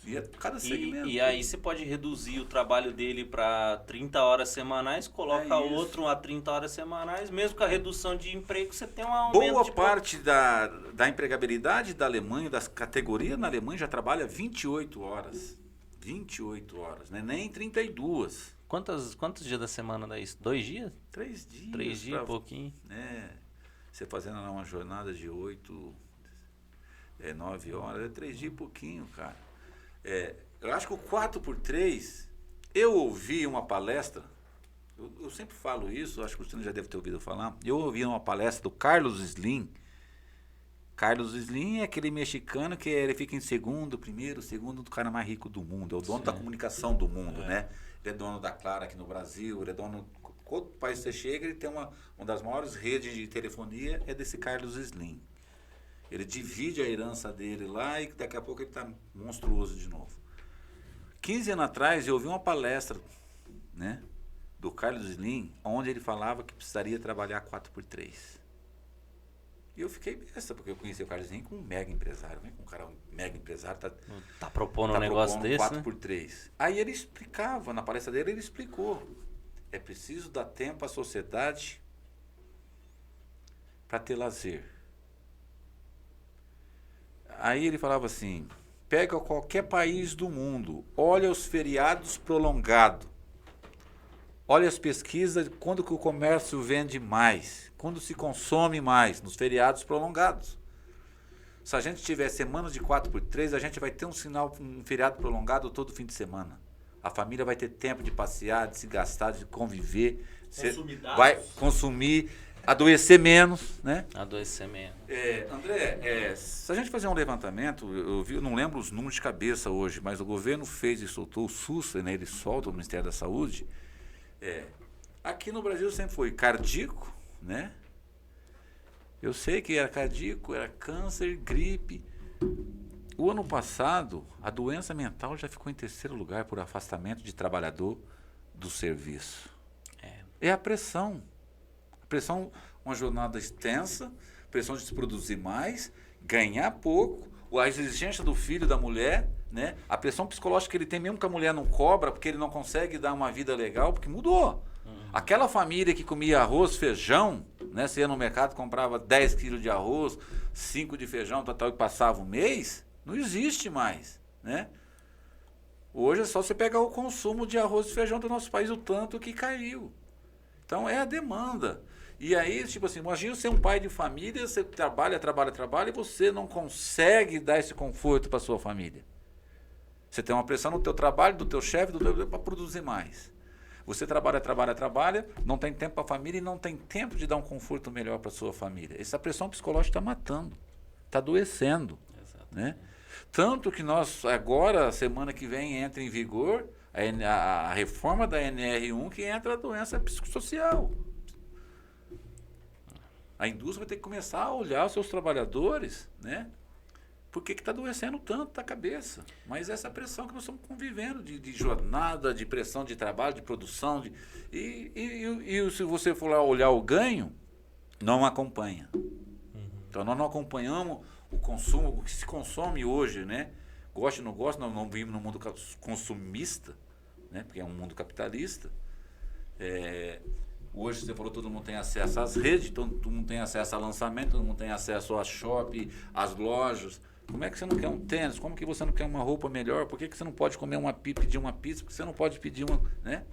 E cada segmento. E aí você pode reduzir o trabalho dele para 30 horas semanais, coloca outro a 30 horas semanais, mesmo com a redução de emprego, você tem um aumento. Boa parte da empregabilidade da Alemanha, das categorias na Alemanha já trabalha 28 horas. 28 horas, né? Nem 32. Quantos dias da semana dá isso? 2 dias? 3 dias. 3 dias, pouquinho. Você fazendo uma jornada de 8, 9 horas, 3 dias e pouquinho, cara. Eu acho que o 4x3, eu ouvi uma palestra, eu sempre falo isso, acho que o Cristiano já deve ter ouvido falar, eu ouvi uma palestra do Carlos Slim. Carlos Slim é aquele mexicano que ele fica em segundo do cara mais rico do mundo, é o dono da comunicação do mundo, né? Ele é dono da Claro aqui no Brasil, ele é dono, qualquer país que você chega, ele tem uma das maiores redes de telefonia, é desse Carlos Slim. Ele divide a herança dele lá e daqui a pouco ele está monstruoso de novo. 15 anos atrás eu ouvi uma palestra, né, do Carlos Slim, onde ele falava que precisaria trabalhar 4x3. E eu fiquei besta, porque eu conheci o Carlos Slim como um mega empresário, né? Um cara mega empresário tá propondo um negócio desse, 4x3. Né? Aí ele explicava, na palestra dele ele explicou. É preciso dar tempo à sociedade para ter lazer. Aí ele falava assim, pega qualquer país do mundo, olha os feriados prolongados, olha as pesquisas de quando que o comércio vende mais, quando se consome mais, nos feriados prolongados. Se a gente tiver semanas de 4x3, a gente vai ter um feriado prolongado todo fim de semana. A família vai ter tempo de passear, de se gastar, de conviver, vai consumir, adoecer menos, né? Adoecer menos. André, se a gente fazer um levantamento, eu não lembro os números de cabeça hoje, mas o governo fez e soltou o SUS, né? Ele solta o Ministério da Saúde. Aqui no Brasil sempre foi cardíaco, né? Eu sei que era cardíaco, era câncer, gripe. O ano passado, a doença mental já ficou em 3º lugar por afastamento de trabalhador do serviço. É a pressão. Pressão, uma jornada extensa, pressão de se produzir mais, ganhar pouco, a exigência do filho, da mulher, né? A pressão psicológica que ele tem, mesmo que a mulher não cobra, porque ele não consegue dar uma vida legal, porque mudou. Aquela família que comia arroz, feijão, né? Você ia no mercado, comprava 10 quilos de arroz, 5 de feijão, tal, e passava um mês, não existe mais, né? Hoje é só você pegar o consumo de arroz e feijão do nosso país, o tanto que caiu. Então é a demanda. E aí, tipo assim, imagina você é um pai de família, você trabalha e você não consegue dar esse conforto para sua família. Você tem uma pressão no teu trabalho, do teu chefe, para produzir mais. Você trabalha, não tem tempo para a família e não tem tempo de dar um conforto melhor para sua família. Essa pressão psicológica está matando, está adoecendo. Né? Tanto que nós, agora, semana que vem, entra em vigor a reforma da NR1, que entra a doença psicossocial. A indústria vai ter que começar a olhar os seus trabalhadores, né? Por que está adoecendo tanto da cabeça? Mas essa pressão que nós estamos convivendo, de jornada, de pressão de trabalho, de produção. E se você for lá olhar o ganho, não acompanha. Então nós não acompanhamos o consumo, o que se consome hoje, né? Goste ou não goste, nós não vivemos num mundo consumista, né? Porque é um mundo capitalista. Hoje, você falou, todo mundo tem acesso às redes, todo mundo tem acesso a lançamento, todo mundo tem acesso a shopping, às lojas. Como é que você não quer um tênis? Como que você não quer uma roupa melhor? Por que você não pode comer pedir uma pizza? Por que você não pode pedir uma... né?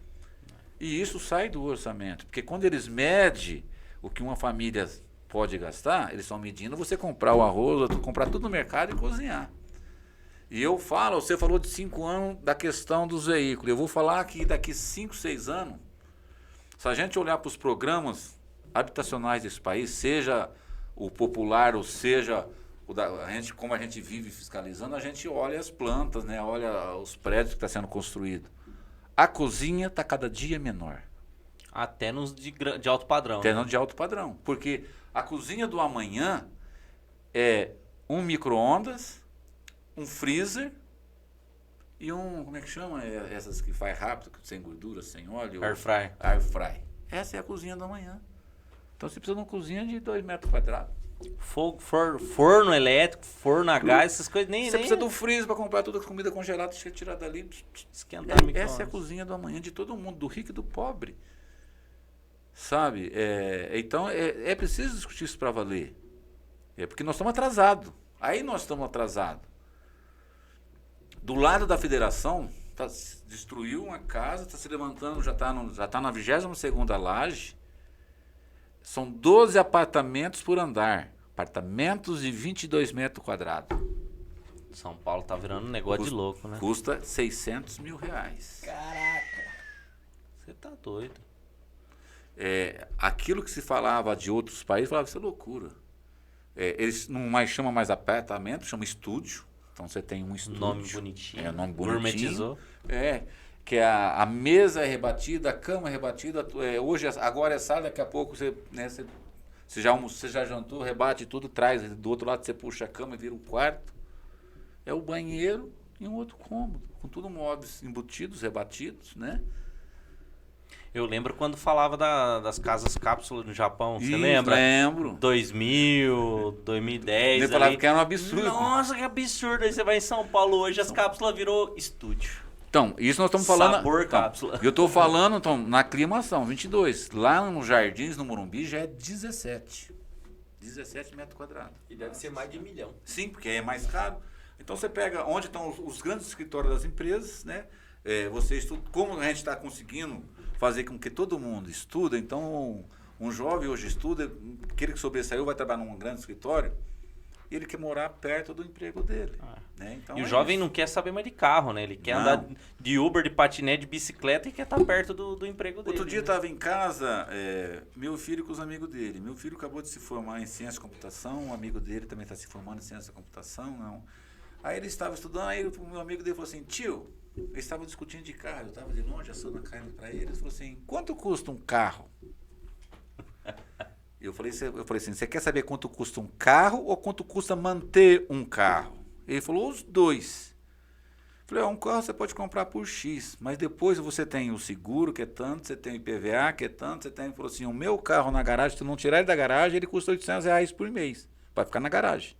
E isso sai do orçamento. Porque quando eles medem o que uma família pode gastar, eles estão medindo você comprar o arroz, comprar tudo no mercado e cozinhar. E eu falo, você falou de 5 anos da questão dos veículos. Eu vou falar que daqui 5, 6 anos, se a gente olhar para os programas habitacionais desse país, seja o popular ou seja como a gente vive fiscalizando, a gente olha as plantas, né? Olha os prédios que estão sendo construídos. A cozinha está cada dia menor. Até nos de alto padrão. Até nos de alto padrão. Porque a cozinha do amanhã é um micro-ondas, um freezer e como é que chama? Essas que faz rápido, sem gordura, sem óleo. Air fry. Air fry. Essa é a cozinha do amanhã. Então você precisa de uma cozinha de 2 metros quadrados. Forno elétrico, forno a gás, essas coisas nem... Você precisa do freezer para comprar toda a comida congelada, tirar dali, esquentar no micro-ondas. Essa é a cozinha do amanhã de todo mundo, do rico e do pobre. Sabe? Então é preciso discutir isso para valer. Porque nós estamos atrasados. Aí nós estamos atrasados. Do lado da federação, destruiu uma casa, está se levantando, já está na 22ª laje. São 12 apartamentos por andar. Apartamentos de 22 metros quadrados. São Paulo tá virando um negócio de louco, né? Custa 600 mil reais. Caraca! Você tá doido. Aquilo que se falava de outros países, falava que isso é loucura. Eles não mais chamam mais apartamento, chama estúdio. Então você tem um estúdio. Nome bonitinho. Nome bonitinho. Gourmetizou. Que a mesa é rebatida, a cama é rebatida. Agora é sala, daqui a pouco você já jantou, rebate tudo, traz. Do outro lado você puxa a cama e vira um quarto. É o banheiro e um outro cômodo, com tudo móveis embutidos, rebatidos, né? Eu lembro quando falava das casas cápsula no Japão, você lembra? Lembro. 2000, 2010. Ele falava que era um absurdo. Nossa, que absurdo. Aí você vai em São Paulo hoje, as cápsulas virou estúdio. Então, isso nós estamos falando... Sabor cápsula. Eu estou falando, então, na aclimação, 22. Lá nos Jardins, no Morumbi, já é 17. 17 metros quadrados. E deve ser mais de 1 milhão. Sim, porque é mais caro. Então, você pega onde estão os grandes escritórios das empresas, né? Você estuda, como a gente está conseguindo fazer com que todo mundo estuda. Então, um jovem hoje estuda, aquele que sobressaiu vai trabalhar num grande escritório, e ele quer morar perto do emprego dele. Né? Então, e o jovem não quer saber mais de carro, né? Ele quer andar de Uber, de patinete, de bicicleta e quer estar perto do emprego dele. Outro dia eu estava em casa, meu filho com os amigos dele. Meu filho acabou de se formar em ciência de computação, um amigo dele também está se formando em ciência de computação. Não. Aí ele estava estudando, aí o meu amigo dele falou assim, tio, eles estavam discutindo de carro, eu estava de longe, assando a carne para ele, ele falou assim, quanto custa um carro? Eu falei assim, você quer saber quanto custa um carro ou quanto custa manter um carro? Ele falou, os dois. Eu falei, um carro você pode comprar por X, mas depois você tem o seguro, que é tanto, você tem o IPVA, que é tanto, você tem... Ele falou assim, o meu carro na garagem, se tu não tirar ele da garagem, ele custa R$800 por mês, para ficar na garagem.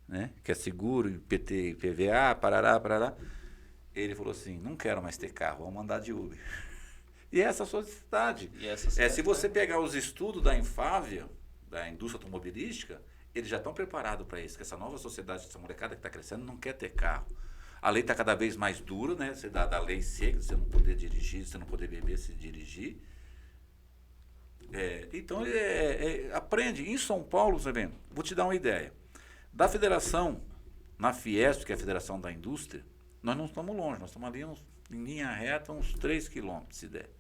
Né? Que é seguro, IPT, IPVA, parará. Ele falou assim, não quero mais ter carro, vamos andar de Uber. E essa é a sociedade. Se você pegar os estudos da Infávia, da indústria automobilística, eles já estão preparados para isso, que essa nova sociedade, essa molecada que está crescendo, não quer ter carro. A lei está cada vez mais dura, né? Você dá da lei seca, você não poder dirigir, você não poder beber, se dirigir. Então, aprende. Em São Paulo, você vê, vou te dar uma ideia. Da federação, na Fiesp, que é a Federação da Indústria, nós não estamos longe, nós estamos ali em linha reta, uns 3 quilômetros, se der.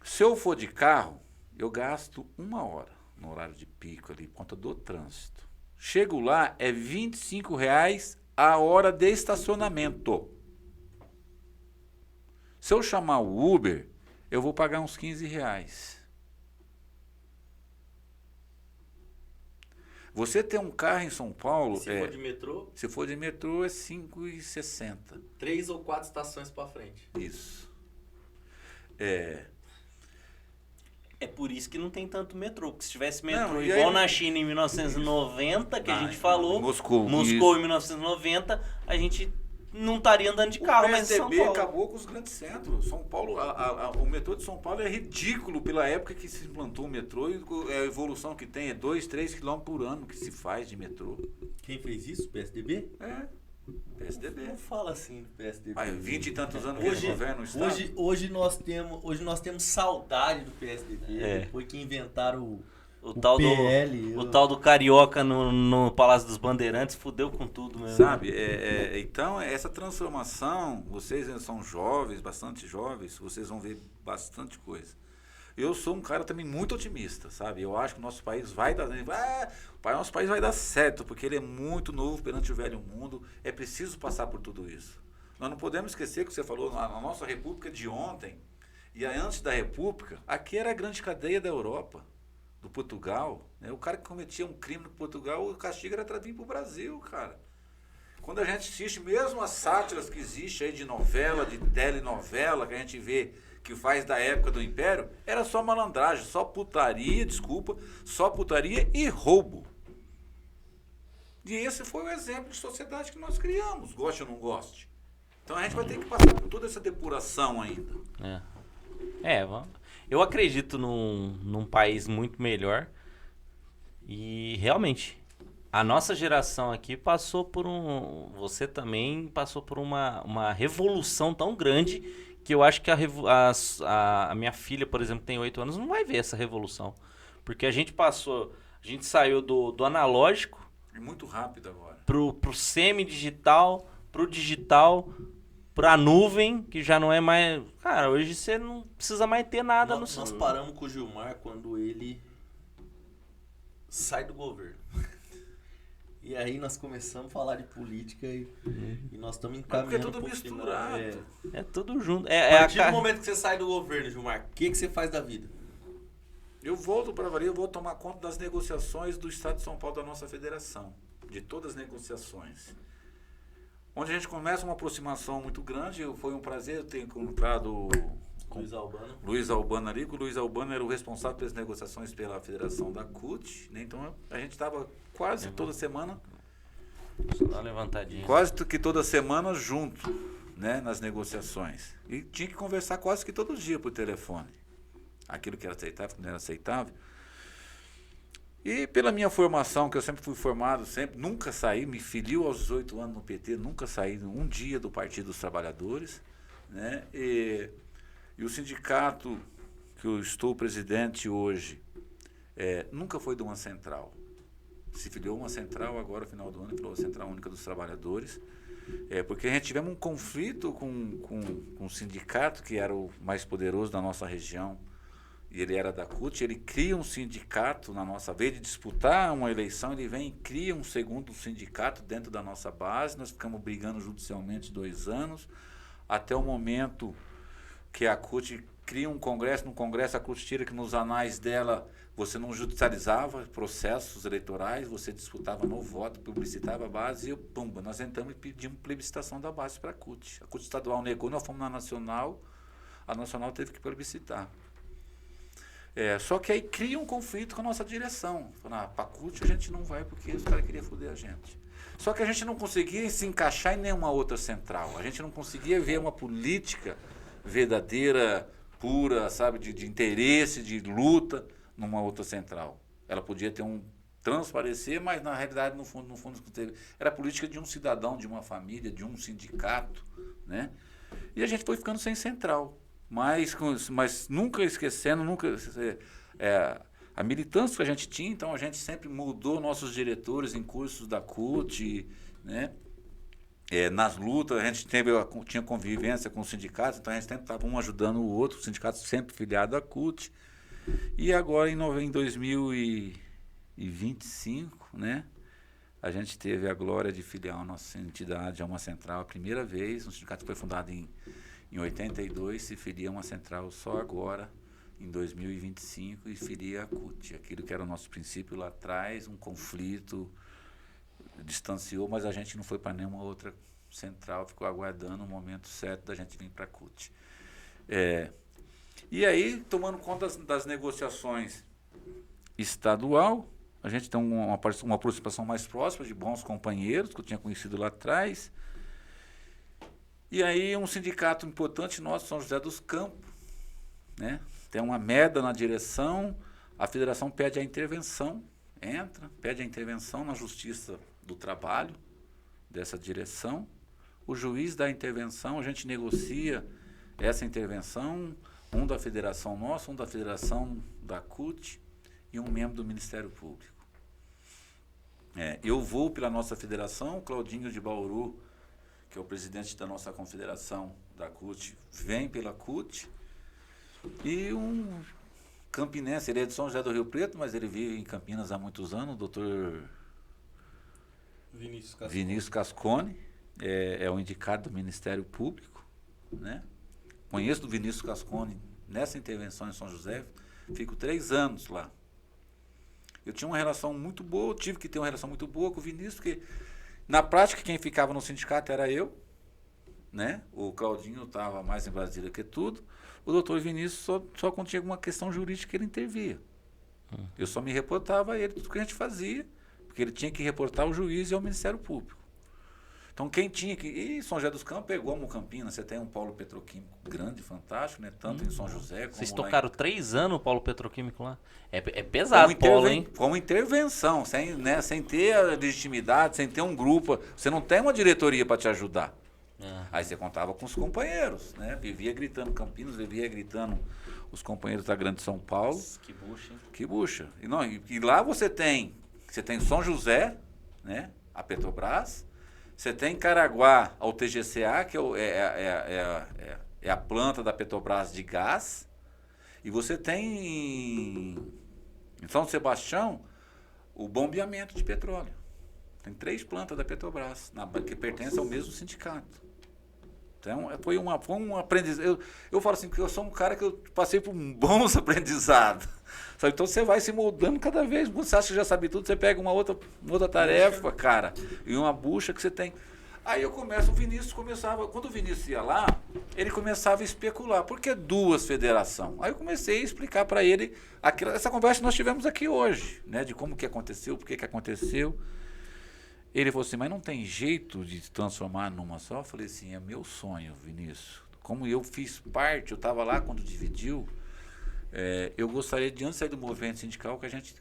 Se eu for de carro, eu gasto 1 hora no horário de pico ali, por conta do trânsito. Chego lá, é R$25 a hora de estacionamento. Se eu chamar o Uber, eu vou pagar uns R$15. Você ter um carro em São Paulo... Se for de metrô? Se for de metrô, é R$5,60. 3 ou 4 estações para frente. Isso. É por isso que não tem tanto metrô. Porque se tivesse metrô igual na China em 1990, que a gente falou... Moscou em 1990, a gente não estaria andando de carro, mas em São Paulo. O PSDB acabou com os grandes centros. São Paulo, o metrô de São Paulo é ridículo pela época que se implantou o metrô e a evolução que tem. É 2, 3 km por ano que se faz de metrô. Quem fez isso? O PSDB? PSDB. Não fala assim do PSDB. Vai, 20 e tantos anos que ele governa o Estado. Hoje nós temos saudade do PSDB. Depois que inventaram o PL. O tal do Carioca no Palácio dos Bandeirantes fudeu com tudo mesmo. Sabe? Então, essa transformação, vocês são jovens, bastante jovens, vocês vão ver bastante coisa. Eu sou um cara também muito otimista, sabe? Eu acho que o nosso país vai dar certo, porque ele é muito novo perante o velho mundo. É preciso passar por tudo isso. Nós não podemos esquecer que você falou na nossa República de ontem, e antes da República, aqui era a grande cadeia da Europa, do Portugal. Né? O cara que cometia um crime no Portugal, o castigo era vir para o Brasil, cara. Quando a gente assiste mesmo as sátiras que existem aí de novela, de telenovela, que a gente vê que faz da época do Império, era só malandragem, só putaria, só putaria e roubo. E esse foi o exemplo de sociedade que nós criamos, goste ou não goste. Então a gente vai ter que passar por toda essa depuração ainda. Eu acredito num país muito melhor e realmente a nossa geração aqui passou por você também passou por uma revolução tão grande que eu acho que a minha filha, por exemplo, que tem 8 anos, não vai ver essa revolução. Porque a gente saiu do analógico... É muito rápido agora. Pro semi-digital, pro digital, pra nuvem, que já não é mais... Cara, hoje você não precisa mais ter nada no celular. Nós paramos com o Gilmar quando ele sai do governo. E aí nós começamos a falar de política e nós estamos encaminhando. Porque é tudo misturado. É tudo junto. A partir do momento que você sai do governo, Gilmar, o que você faz da vida? Eu volto para Varia, eu vou tomar conta das negociações do Estado de São Paulo, da nossa federação. De todas as negociações. Onde a gente começa uma aproximação muito grande. Foi um prazer ter encontrado Luiz Albano ali, que o Luiz Albano era o responsável pelas negociações pela federação da CUT, né? Então a gente estava quase toda semana, só dá uma levantadinha. Quase que toda semana junto, né, nas negociações. E tinha que conversar quase que todo dia por telefone. Aquilo que era aceitável, que não era aceitável. E pela minha formação, que eu sempre fui formado, nunca saí, me filio aos 18 anos no PT, nunca saí um dia do Partido dos Trabalhadores, né? E o sindicato que eu estou presidente hoje nunca foi de uma central. Se filiou uma central agora, no final do ano, falou a Central Única dos Trabalhadores. Porque a gente tivemos um conflito com o sindicato, que era o mais poderoso da nossa região, e ele era da CUT. Ele cria um sindicato na nossa vez de disputar uma eleição, ele vem e cria um segundo sindicato dentro da nossa base. Nós ficamos brigando judicialmente 2 anos, até o momento que a CUT cria um congresso. No congresso a CUT tira que nos anais dela você não judicializava processos eleitorais, você disputava no voto, publicitava a base e pumba, nós entramos e pedimos plebiscitação da base para a CUT. A CUT estadual negou, nós fomos na nacional, a nacional teve que plebiscitar. Só que aí cria um conflito com a nossa direção. Para a CUT a gente não vai porque os caras queriam foder a gente. Só que a gente não conseguia se encaixar em nenhuma outra central. A gente não conseguia ver uma política verdadeira, pura, sabe, de interesse, de luta numa outra central. Ela podia ter transparecer, mas na realidade, no fundo, era a política de um cidadão, de uma família, de um sindicato, né? E a gente foi ficando sem central. Mas nunca esquecendo, a militância que a gente tinha. Então a gente sempre mudou nossos diretores em cursos da CUT, né? Nas lutas, a gente tinha convivência com os sindicatos, então a gente sempre estava um ajudando o outro, o sindicato sempre filiado à CUT. E agora, em 2025, né, a gente teve a glória de filiar a nossa entidade a uma central a primeira vez. Um sindicato que foi fundado em 82, se filia a uma central só agora, em 2025, e filia a CUT. Aquilo que era o nosso princípio lá atrás, um conflito distanciou, mas a gente não foi para nenhuma outra central, ficou aguardando o momento certo da gente vir para a CUT. E aí, tomando conta das negociações estadual, a gente tem uma aproximação mais próxima de bons companheiros que eu tinha conhecido lá atrás. E aí um sindicato importante nosso, São José dos Campos, né? Tem uma merda na direção, a federação pede a intervenção, pede a intervenção na Justiça do Trabalho, dessa direção, o juiz da intervenção, a gente negocia essa intervenção, um da federação nossa, um da federação da CUT e um membro do Ministério Público. Eu vou pela nossa federação, o Claudinho de Bauru, que é o presidente da nossa confederação da CUT, vem pela CUT, e um campinense, ele é de São José do Rio Preto, mas ele vive em Campinas há muitos anos, o doutor Vinícius Cascone, é o indicado do Ministério Público, né? Conheço do Vinícius Cascone nessa intervenção em São José, fico 3 anos lá. Eu tinha uma relação muito boa, tive que ter uma relação muito boa com o Vinícius, porque na prática quem ficava no sindicato era eu, né? O Claudinho estava mais em Brasília que tudo. O doutor Vinícius só quando tinha alguma questão jurídica ele intervia. Eu só me reportava a ele tudo que a gente fazia, porque ele tinha que reportar ao juiz e ao Ministério Público. Então quem tinha que... E São José dos Campos pegou a Campinas, você tem um polo petroquímico grande, fantástico, né? Tanto em São José como Vocês tocaram 3 anos o polo petroquímico lá? É pesado o polo, hein? Como intervenção, sem ter a legitimidade, sem ter um grupo. Você não tem uma diretoria para te ajudar. Aí você contava com os companheiros, né? Vivia gritando Campinas, vivia gritando os companheiros da Grande São Paulo. Que bucha, hein? Que bucha. E lá você tem São José, né? A Petrobras. Você tem Caraguá, ao TGCA, que é a planta da Petrobras de gás. E você tem em São Sebastião o bombeamento de petróleo. Tem 3 plantas da Petrobras, que pertencem ao mesmo sindicato. Então, foi um aprendizado. Eu falo assim, que eu sou um cara que eu passei por bons aprendizados. Sabe? Então, você vai se moldando cada vez. Você acha que já sabe tudo, você pega uma outra tarefa, cara, e uma bucha que você tem. Aí o Vinícius começava, quando o Vinícius ia lá, ele começava a especular. Por que 2 federações? Aí eu comecei a explicar para ele essa conversa que nós tivemos aqui hoje, né? De como que aconteceu, por que aconteceu. Ele falou assim, mas não tem jeito de se transformar numa só? Eu falei assim, é meu sonho, Vinícius. Como eu fiz parte, eu estava lá quando dividiu, eu gostaria de, antes de sair do movimento sindical, que a gente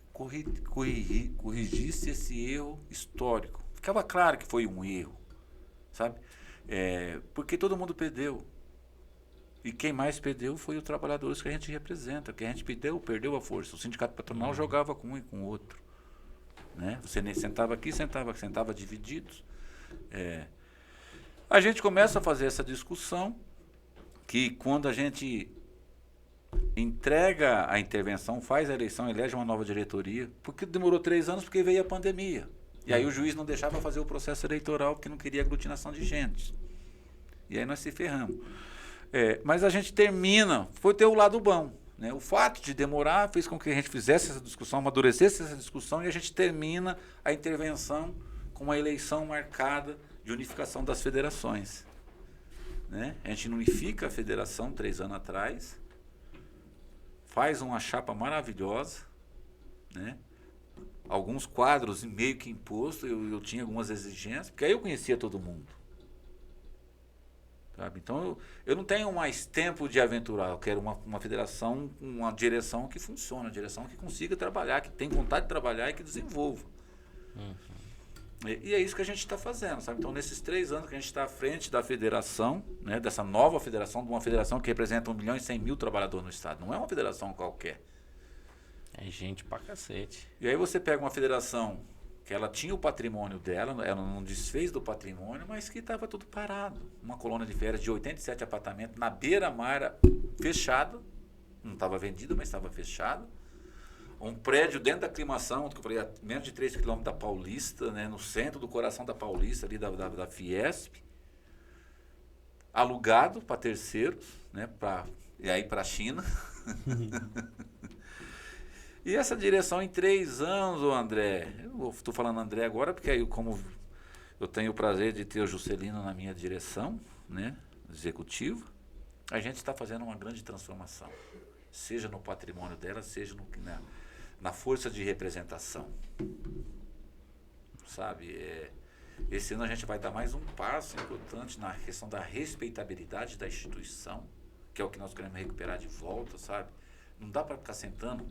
corrigisse esse erro histórico. Ficava claro que foi um erro, sabe? Porque todo mundo perdeu. E quem mais perdeu foi os trabalhadores que a gente representa, que a gente perdeu a força. O sindicato patronal jogava com um e com o outro. Né? Você nem sentava aqui, sentava divididos. A gente começa a fazer essa discussão que quando a gente entrega a intervenção, faz a eleição, elege uma nova diretoria, porque demorou 3 anos porque veio a pandemia. E aí o juiz não deixava fazer o processo eleitoral porque não queria aglutinação de gente. E aí nós se ferramos. Mas a gente termina, foi ter o lado bom. Né? O fato de demorar fez com que a gente fizesse essa discussão, amadurecesse essa discussão e a gente termina a intervenção com uma eleição marcada de unificação das federações. Né? A gente unifica a federação 3 anos atrás, faz uma chapa maravilhosa, né? Alguns quadros meio que imposto, eu tinha algumas exigências, porque aí eu conhecia todo mundo. Sabe? Então, eu não tenho mais tempo de aventurar. Eu quero uma federação, uma direção que funcione, uma direção que consiga trabalhar, que tem vontade de trabalhar e que desenvolva. E é isso que a gente está fazendo. Sabe? Então, nesses 3 anos que a gente está à frente da federação, né, dessa nova federação, de uma federação que representa 1.100.000 trabalhadores no estado. Não é uma federação qualquer. É gente pra cacete. E aí você pega uma federação que ela tinha o patrimônio dela, ela não desfez do patrimônio, mas que estava tudo parado. Uma colônia de férias de 87 apartamentos na beira-mar, fechado, não estava vendido, mas estava fechado. Um prédio dentro da aclimação, que eu falei, a menos de 3 quilômetros da Paulista, né, no centro do coração da Paulista, ali da Fiesp, alugado para terceiros, né, e aí para a China. E essa direção em 3 anos, ô André, eu estou falando André agora, porque aí como eu tenho o prazer de ter o Juscelino na minha direção, né, executiva, a gente está fazendo uma grande transformação, seja no patrimônio dela, seja na força de representação. Sabe, esse ano a gente vai dar mais um passo importante na questão da respeitabilidade da instituição, que é o que nós queremos recuperar de volta, sabe? Não dá para ficar sentando...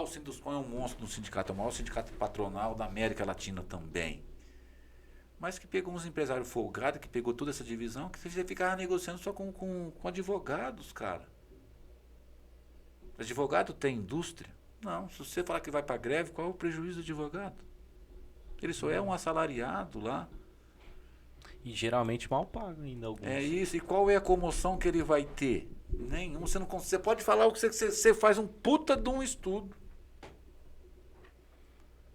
o Sinduscom é um monstro no sindicato, é o maior sindicato patronal da América Latina também. mas que pegou uns empresários folgados, que pegou toda essa divisão, que você ficava negociando só com advogados, cara. Advogado tem indústria? Não. Se você falar que vai para greve, qual é o prejuízo do advogado? Ele só é um assalariado lá. E geralmente mal pago ainda alguns. É isso. E qual é a comoção que ele vai ter? Nenhum. Você pode falar o que você faz um puta de um estudo.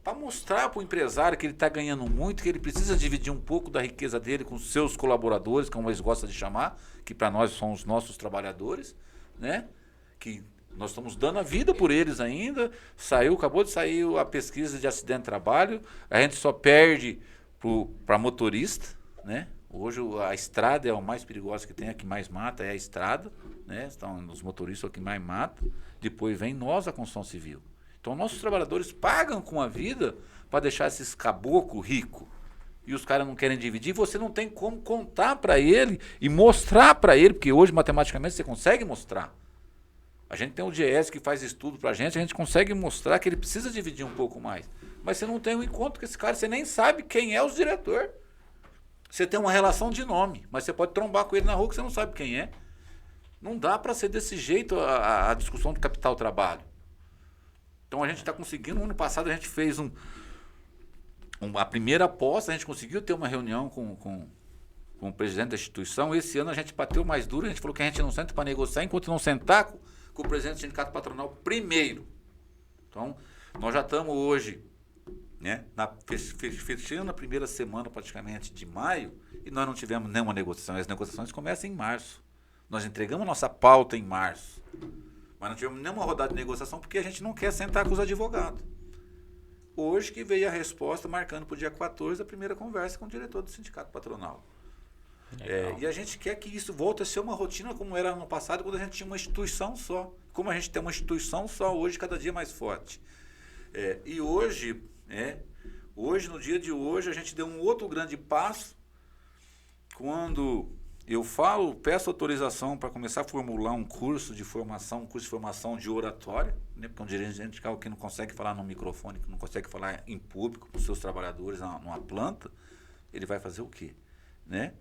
Para mostrar para o empresário que ele está ganhando muito, que ele precisa dividir um pouco da riqueza dele com os seus colaboradores, como eles gostam de chamar, que para nós são os nossos trabalhadores, né? Que nós estamos dando a vida por eles ainda. Acabou de sair a pesquisa de acidente de trabalho, a gente só perde para motorista, né? Hoje a estrada é o mais perigoso que tem, a que mais mata é a estrada, né? Então, os motoristas é o que mais mata. Depois vem nós, a construção civil. Então, nossos trabalhadores pagam com a vida para deixar esses caboclos ricos. E os caras não querem dividir. Você não tem como contar para ele e mostrar para ele, porque hoje, matematicamente, você consegue mostrar. A gente tem o GS que faz estudo para a gente consegue mostrar que ele precisa dividir um pouco mais. Mas você não tem um encontro com esse cara, você nem sabe quem é o diretor. Você tem uma relação de nome, mas você pode trombar com ele na rua que você não sabe quem é. Não dá para ser desse jeito a discussão do capital-trabalho. Então a gente está conseguindo, no ano passado a gente fez a primeira aposta, a gente conseguiu ter uma reunião com o presidente da instituição. Esse ano a gente bateu mais duro, a gente falou que a gente não senta para negociar enquanto não sentar com o presidente do sindicato patronal primeiro. Então nós já estamos hoje, né, fechando a primeira semana praticamente de maio e nós não tivemos nenhuma negociação. As negociações começam em março. Nós entregamos nossa pauta em março. Mas não tivemos nenhuma rodada de negociação porque a gente não quer sentar com os advogados. Hoje que veio a resposta marcando para o dia 14 a primeira conversa com o diretor do sindicato patronal. E a gente quer que isso volte a ser uma rotina como era no passado, quando a gente tinha uma instituição só. Como a gente tem uma instituição só, hoje cada dia mais forte. E hoje, no dia de hoje, a gente deu um outro grande passo quando eu peço autorização para começar a formular um curso de formação de oratória, né? Porque um dirigente sindical que não consegue falar no microfone, que não consegue falar em público com seus trabalhadores numa planta, ele vai fazer o quê? Né?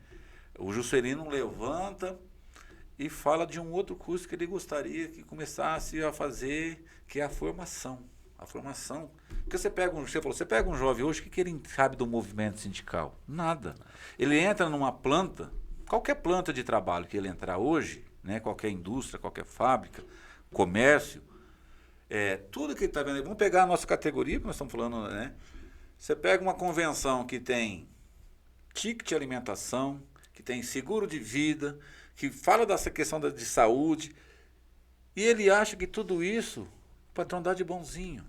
O Juscelino levanta e fala de um outro curso que ele gostaria que começasse a fazer, que é a formação. A formação. Porque você pega um jovem hoje, o que ele sabe do movimento sindical? Nada. Ele entra numa planta, qualquer planta de trabalho que ele entrar hoje, né, qualquer indústria, qualquer fábrica, comércio, tudo que ele está vendo. Vamos pegar a nossa categoria, que nós estamos falando, né? Você pega uma convenção que tem ticket de alimentação, que tem seguro de vida, que fala dessa questão de saúde, e ele acha que tudo isso o patrão dá de bonzinho.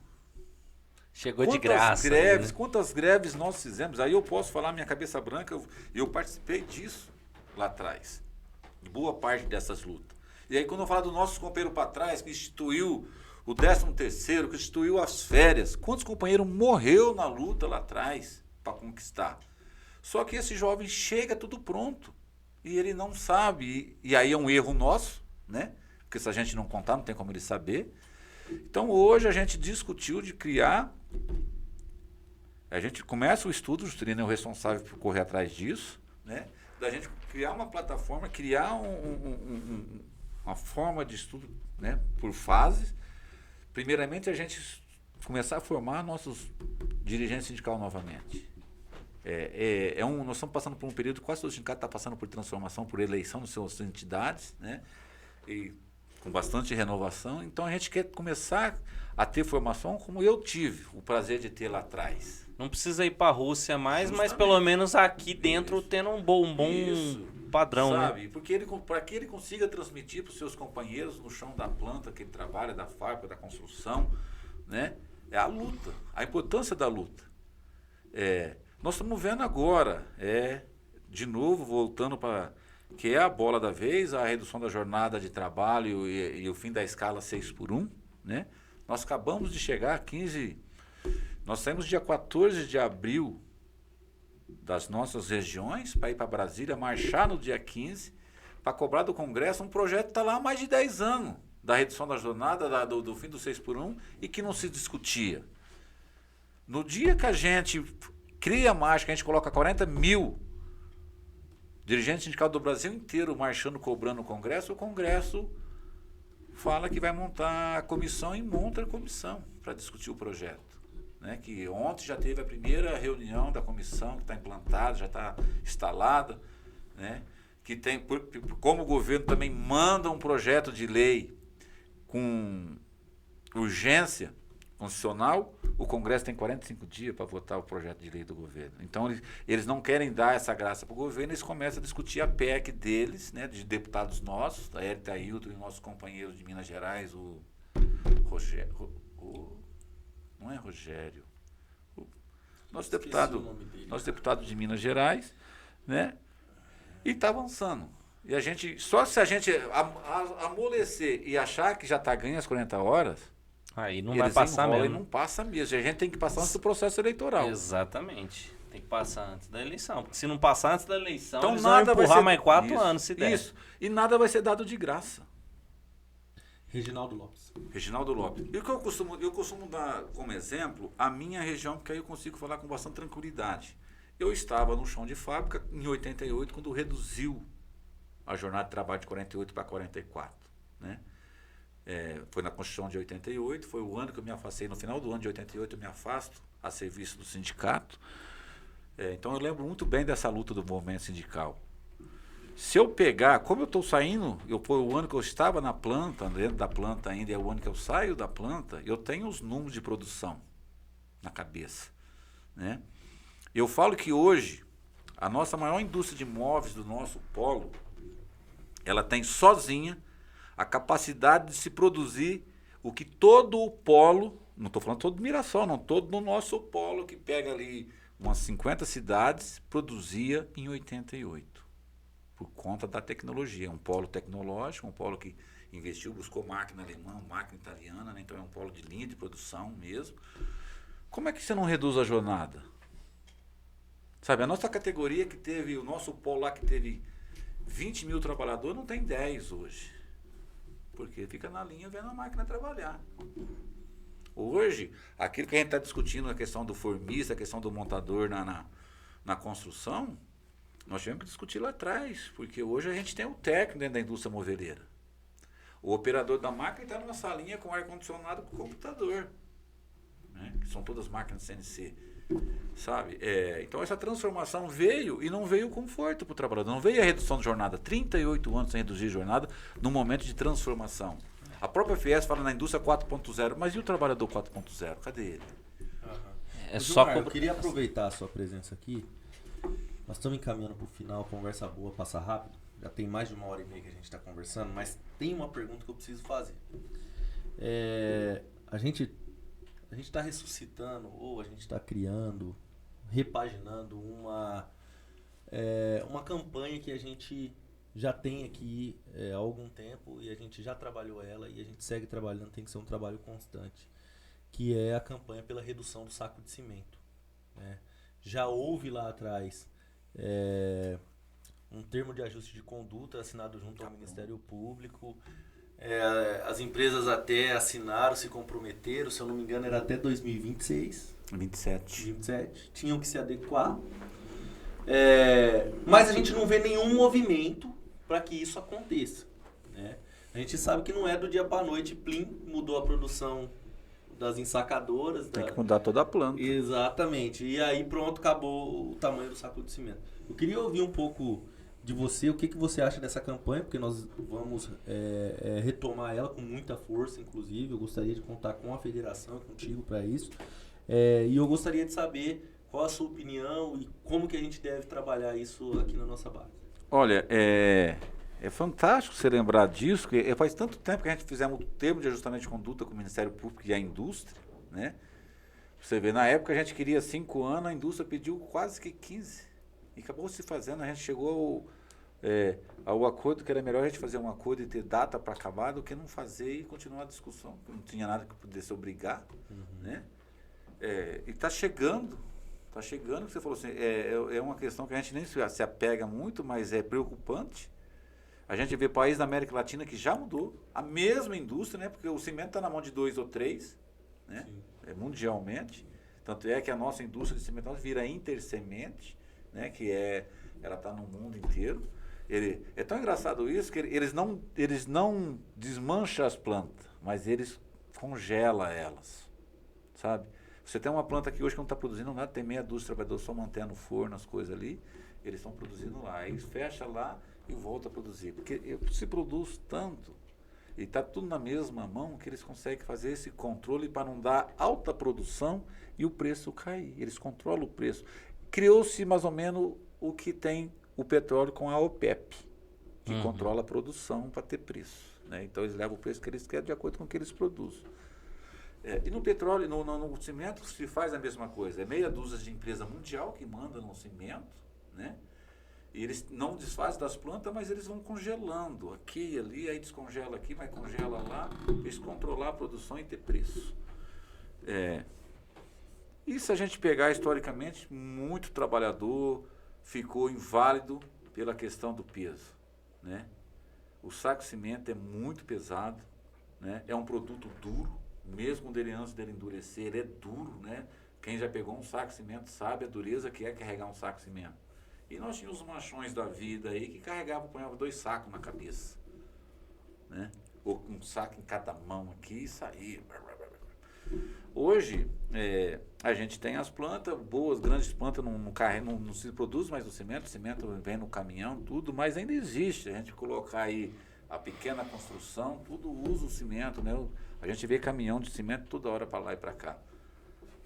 Chegou de graça. Quantas greves nós fizemos? Aí eu posso falar minha cabeça branca, eu participei disso lá atrás. Boa parte dessas lutas. E aí quando eu falo do nosso companheiro para trás, que instituiu o 13º, que instituiu as férias, quantos companheiros morreu na luta lá atrás para conquistar? Só que esse jovem chega tudo pronto e ele não sabe. E aí é um erro nosso, né? Porque se a gente não contar, não tem como ele saber. Então hoje a gente discutiu de criar, a gente começa o estudo, o Juscelino é o responsável por correr atrás disso, né? Da gente criar uma plataforma, criar uma forma de estudo, né, por fases. Primeiramente a gente começar a formar nossos dirigentes sindicais novamente. Nós estamos passando por um período, quase todo sindicato está passando por transformação, por eleição nas suas entidades, né? E com bastante renovação. Então a gente quer começar a ter formação como eu tive o prazer de ter lá atrás. Não precisa ir para a Rússia mais, mas pelo menos aqui dentro tendo um bom padrão, sabe? Né? Porque para que ele consiga transmitir para os seus companheiros no chão da planta que ele trabalha, da fábrica, da construção, né? É a luta, a importância da luta. Nós estamos vendo agora, de novo, voltando para que é a bola da vez, a redução da jornada de trabalho e o fim da escala 6x1, né? Nós acabamos de chegar a 15, nós saímos dia 14 de abril das nossas regiões para ir para Brasília, marchar no dia 15, para cobrar do Congresso um projeto que está lá há mais de 10 anos, da redução da jornada, do fim do 6x1, e que não se discutia. No dia que a gente cria marcha, que a gente coloca 40 mil dirigentes sindicais do Brasil inteiro marchando, cobrando o Congresso fala que vai montar a comissão e monta a comissão para discutir o projeto. Né? Que ontem já teve a primeira reunião da comissão, que está implantada, já está instalada, né? Que tem, como o governo também manda um projeto de lei com urgência constitucional, o Congresso tem 45 dias para votar o projeto de lei do governo. Então, eles não querem dar essa graça para o governo, eles começam a discutir a PEC deles, né, de deputados nossos, da Hélita Ailton e nossos companheiros de Minas Gerais, o Rogério, não é Rogério, nosso deputado de Minas Gerais, né, e está avançando. E a gente, só se a gente amolecer e achar que já está ganho as 40 horas, aí não vai passar mesmo. E não passa mesmo. A gente tem que passar antes do processo eleitoral. Exatamente. Tem que passar antes da eleição. Porque se não passar antes da eleição, então eles nada vão empurrar vai ser, mais 4 anos, se der. Isso. E nada vai ser dado de graça. Reginaldo Lopes. E o que eu costumo dar como exemplo a minha região, porque aí eu consigo falar com bastante tranquilidade. Eu estava no chão de fábrica em 88, quando reduziu a jornada de trabalho de 48 para 44. Né? Foi na Constituição de 88, foi o ano que eu me afastei. No final do ano de 88 eu me afasto a serviço do sindicato. Então eu lembro muito bem dessa luta do movimento sindical. Se eu pegar, como eu estou saindo, foi o ano que eu estava na planta, dentro da planta ainda, é o ano que eu saio da planta, eu tenho os números de produção na cabeça. Né? Eu falo que hoje, a nossa maior indústria de móveis do nosso polo, ela tem sozinha a capacidade de se produzir o que todo o polo, não estou falando todo do Mirassol, não, todo no nosso polo, que pega ali umas 50 cidades, produzia em 88. Por conta da tecnologia. É um polo tecnológico, um polo que investiu, buscou máquina alemã, máquina italiana, né? Então é um polo de linha de produção mesmo. Como é que você não reduz a jornada? Sabe, a nossa categoria que teve, o nosso polo lá que teve 20 mil trabalhadores, não tem 10 hoje. Porque fica na linha vendo a máquina trabalhar. Hoje, aquilo que a gente está discutindo, a questão do formista, a questão do montador na construção, nós tivemos que discutir lá atrás, porque hoje a gente tem o técnico dentro da indústria moveleira. O operador da máquina está numa salinha com ar-condicionado com computador, né? Que são todas máquinas CNC. Sabe? Então essa transformação veio e não veio conforto para o trabalhador, não veio a redução de jornada. 38 anos sem reduzir jornada num momento de transformação. A própria FIES fala na indústria 4.0, mas e o trabalhador 4.0? Cadê ele? Eu queria aproveitar a sua presença aqui. Nós estamos encaminhando para o final, conversa boa, passa rápido. Já tem mais de 1h30 que a gente está conversando, mas tem uma pergunta que eu preciso fazer. A gente está ressuscitando, ou a gente está criando, repaginando uma campanha que a gente já tem aqui há algum tempo e a gente já trabalhou ela e a gente segue trabalhando, tem que ser um trabalho constante, que é a campanha pela redução do saco de cimento. Né? Já houve lá atrás um termo de ajuste de conduta assinado junto ao Ministério Público. As empresas até assinaram, se comprometeram, se eu não me engano era até 2026. 27. Tinham que se adequar. Mas a gente não vê nenhum movimento para que isso aconteça. Né? A gente sabe que não é do dia para a noite, plim, mudou a produção das ensacadoras. Tem que mudar toda a planta. Exatamente. E aí pronto, acabou o tamanho do saco de cimento. Eu queria ouvir um pouco de você, o que você acha dessa campanha, porque nós vamos retomar ela com muita força, inclusive. Eu gostaria de contar com a federação, contigo para isso. E eu gostaria de saber qual a sua opinião e como que a gente deve trabalhar isso aqui na nossa base. Olha, é fantástico você lembrar disso, porque faz tanto tempo que a gente fizemos o termo de ajustamento de conduta com o Ministério Público e a indústria, né? Você vê, na época a gente queria 5 anos, a indústria pediu quase que 15. E acabou se fazendo, a gente chegou ao acordo que era melhor a gente fazer um acordo e ter data para acabar do que não fazer e continuar a discussão. Não tinha nada que pudesse obrigar, né? E está chegando, que você falou assim, é uma questão que a gente nem se apega muito, mas é preocupante. A gente vê países da América Latina que já mudou, a mesma indústria, né? Porque o cimento está na mão de 2 ou 3, né? Mundialmente. Tanto é que a nossa indústria de semente vira intersemente, né? Ela está no mundo inteiro. É tão engraçado isso que eles não desmancham as plantas, mas eles congelam elas, sabe? Você tem uma planta aqui hoje que não está produzindo nada, tem meia dúzia de trabalhadores só mantendo o forno, as coisas ali, eles estão produzindo lá. Aí fecha lá e volta a produzir. Porque se produz tanto e está tudo na mesma mão que eles conseguem fazer esse controle para não dar alta produção e o preço cair. Eles controlam o preço. Criou-se mais ou menos o que tem o petróleo com a OPEP, que controla a produção para ter preço, né? Então eles levam o preço que eles querem de acordo com o que eles produzem. E no petróleo, no cimento se faz a mesma coisa. É meia dúzia de empresa mundial que manda no cimento, né? E eles não desfazem das plantas, mas eles vão congelando aqui e ali, aí descongela aqui, mas congela lá, para eles controlar a produção e ter preço. E se a gente pegar historicamente, muito trabalhador ficou inválido pela questão do peso, né? O saco de cimento é muito pesado, né? É um produto duro, mesmo antes dele endurecer, ele é duro, né? Quem já pegou um saco de cimento sabe a dureza que é carregar um saco de cimento. E nós tínhamos os machões da vida aí que carregavam, ponhavam 2 sacos na cabeça, né? Ou um saco em cada mão aqui e saía. Hoje, a gente tem as plantas boas, grandes plantas, não se produz mais o cimento vem no caminhão, tudo, mas ainda existe. A gente colocar aí a pequena construção, tudo usa o cimento, né? A gente vê caminhão de cimento toda hora para lá e para cá.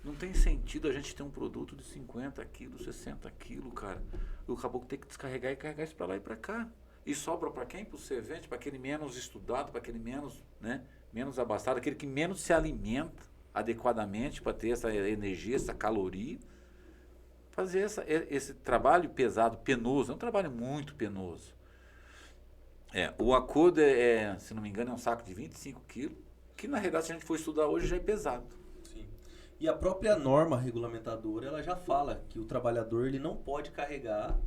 Não tem sentido a gente ter um produto de 50 quilos, 60 quilos, cara. O caboclo tem que descarregar e carregar isso para lá e para cá. E sobra para quem? Para o servente, para aquele menos estudado, para aquele menos, né, menos abastado, aquele que menos se alimenta adequadamente para ter essa energia, essa caloria. Fazer esse trabalho pesado, penoso, é um trabalho muito penoso. O acordo se não me engano, é um saco de 25 quilos, que na realidade, se a gente for estudar hoje, já é pesado. Sim. E a própria norma regulamentadora, ela já fala que o trabalhador ele não pode carregar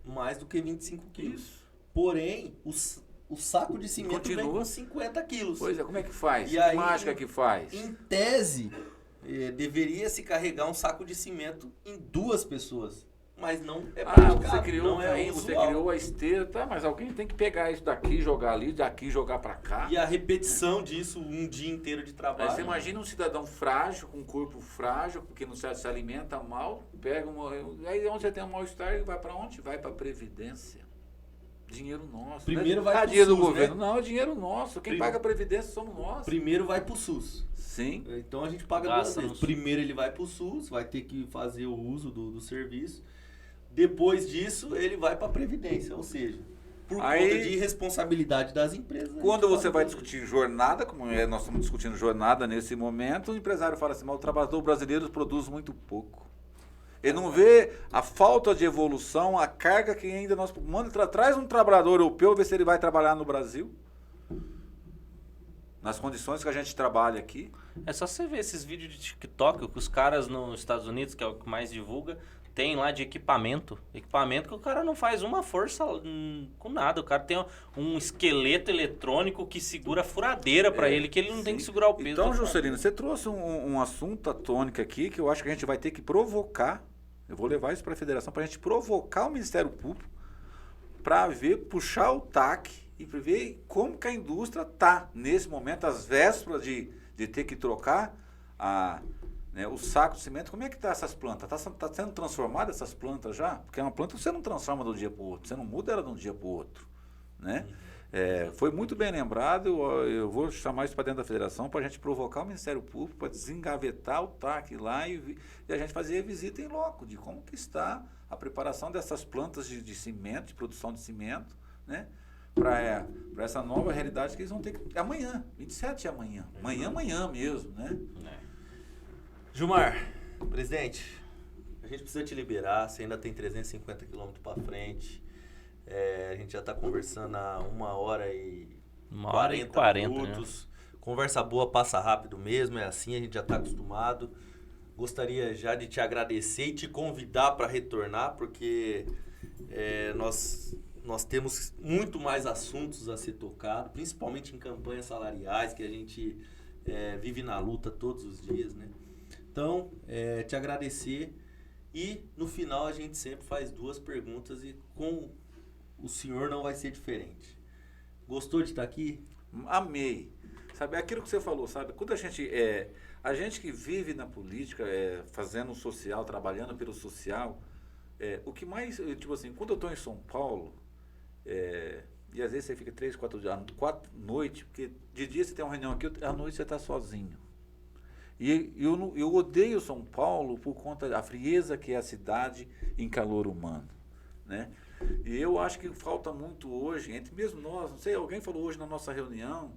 mais do que 25 quilos. Isso. Porém, o saco de cimento vem com 50 quilos. Pois é, como é que faz? E aí, mágica que faz? Em tese, deveria se carregar um saco de cimento em 2 pessoas. Mas não é praticável. Você criou você criou a esteira, tá, mas alguém tem que pegar isso daqui, jogar ali, daqui jogar para cá. E a repetição disso um dia inteiro de trabalho. Aí você imagina um cidadão frágil, com um corpo frágil, porque não se alimenta mal, aí onde você tem um mal-estar, vai para onde? Vai para a Previdência. Dinheiro nosso. Primeiro vai pro dinheiro SUS, do governo. né? Não, é dinheiro nosso. Quem paga a Previdência somos nós. Primeiro vai pro SUS. Sim. Então a gente paga 2 vezes. Primeiro ele vai pro SUS, vai ter que fazer o uso do serviço. Depois disso, ele vai para a Previdência, ou seja, por conta de responsabilidade das empresas. Quando você vai discutir jornada, como nós estamos discutindo jornada nesse momento, o empresário fala assim, mas o trabalhador brasileiro produz muito pouco. Ele não vê a falta de evolução, a carga que ainda nós... Traz um trabalhador europeu, vê se ele vai trabalhar no Brasil. Nas condições que a gente trabalha aqui. É só você ver esses vídeos de TikTok, que os caras nos Estados Unidos, que é o que mais divulga, tem lá de equipamento que o cara não faz uma força com nada. O cara tem um esqueleto eletrônico que segura a furadeira para ele, que ele não tem que segurar o peso. Então, Juscelino, você trouxe um assunto tônica aqui que eu acho que a gente vai ter que provocar. Eu vou levar isso para a federação, para a gente provocar o Ministério Público para puxar o TAC e ver como que a indústria está nesse momento, às vésperas de ter que trocar o saco de cimento. Como é que está essas plantas? Está sendo transformada essas plantas já? Porque é uma planta que você não transforma de um dia para o outro, você não muda ela de um dia para o outro, né? Foi muito bem lembrado, eu vou chamar isso para dentro da federação para a gente provocar o Ministério Público para desengavetar o TAC lá e a gente fazer a visita em loco de como que está a preparação dessas plantas de cimento, de produção de cimento, né? Para essa nova realidade que eles vão ter que... Amanhã, 27 é amanhã. Amanhã mesmo, né? Gilmar, presidente, a gente precisa te liberar, você ainda tem 350 quilômetros para frente, a gente já está conversando há 1h40 minutos, né? Conversa boa passa rápido mesmo, é assim, a gente já está acostumado. Gostaria já de te agradecer e te convidar para retornar, porque nós temos muito mais assuntos a ser tocados, principalmente em campanhas salariais, que a gente vive na luta todos os dias, né? Então, te agradecer. E no final a gente sempre faz 2 perguntas e com o senhor não vai ser diferente. Gostou de estar aqui? Amei. Sabe, aquilo que você falou, sabe? Quando a gente que vive na política, fazendo o social, trabalhando pelo social, o que mais, tipo assim, quando eu estou em São Paulo, e às vezes você fica 3, 4 dias, 4 noites, porque de dia você tem uma reunião aqui, à noite você está sozinho. E eu odeio São Paulo por conta da frieza que é a cidade em calor humano, né? E eu acho que falta muito hoje, entre mesmo nós, não sei, alguém falou hoje na nossa reunião,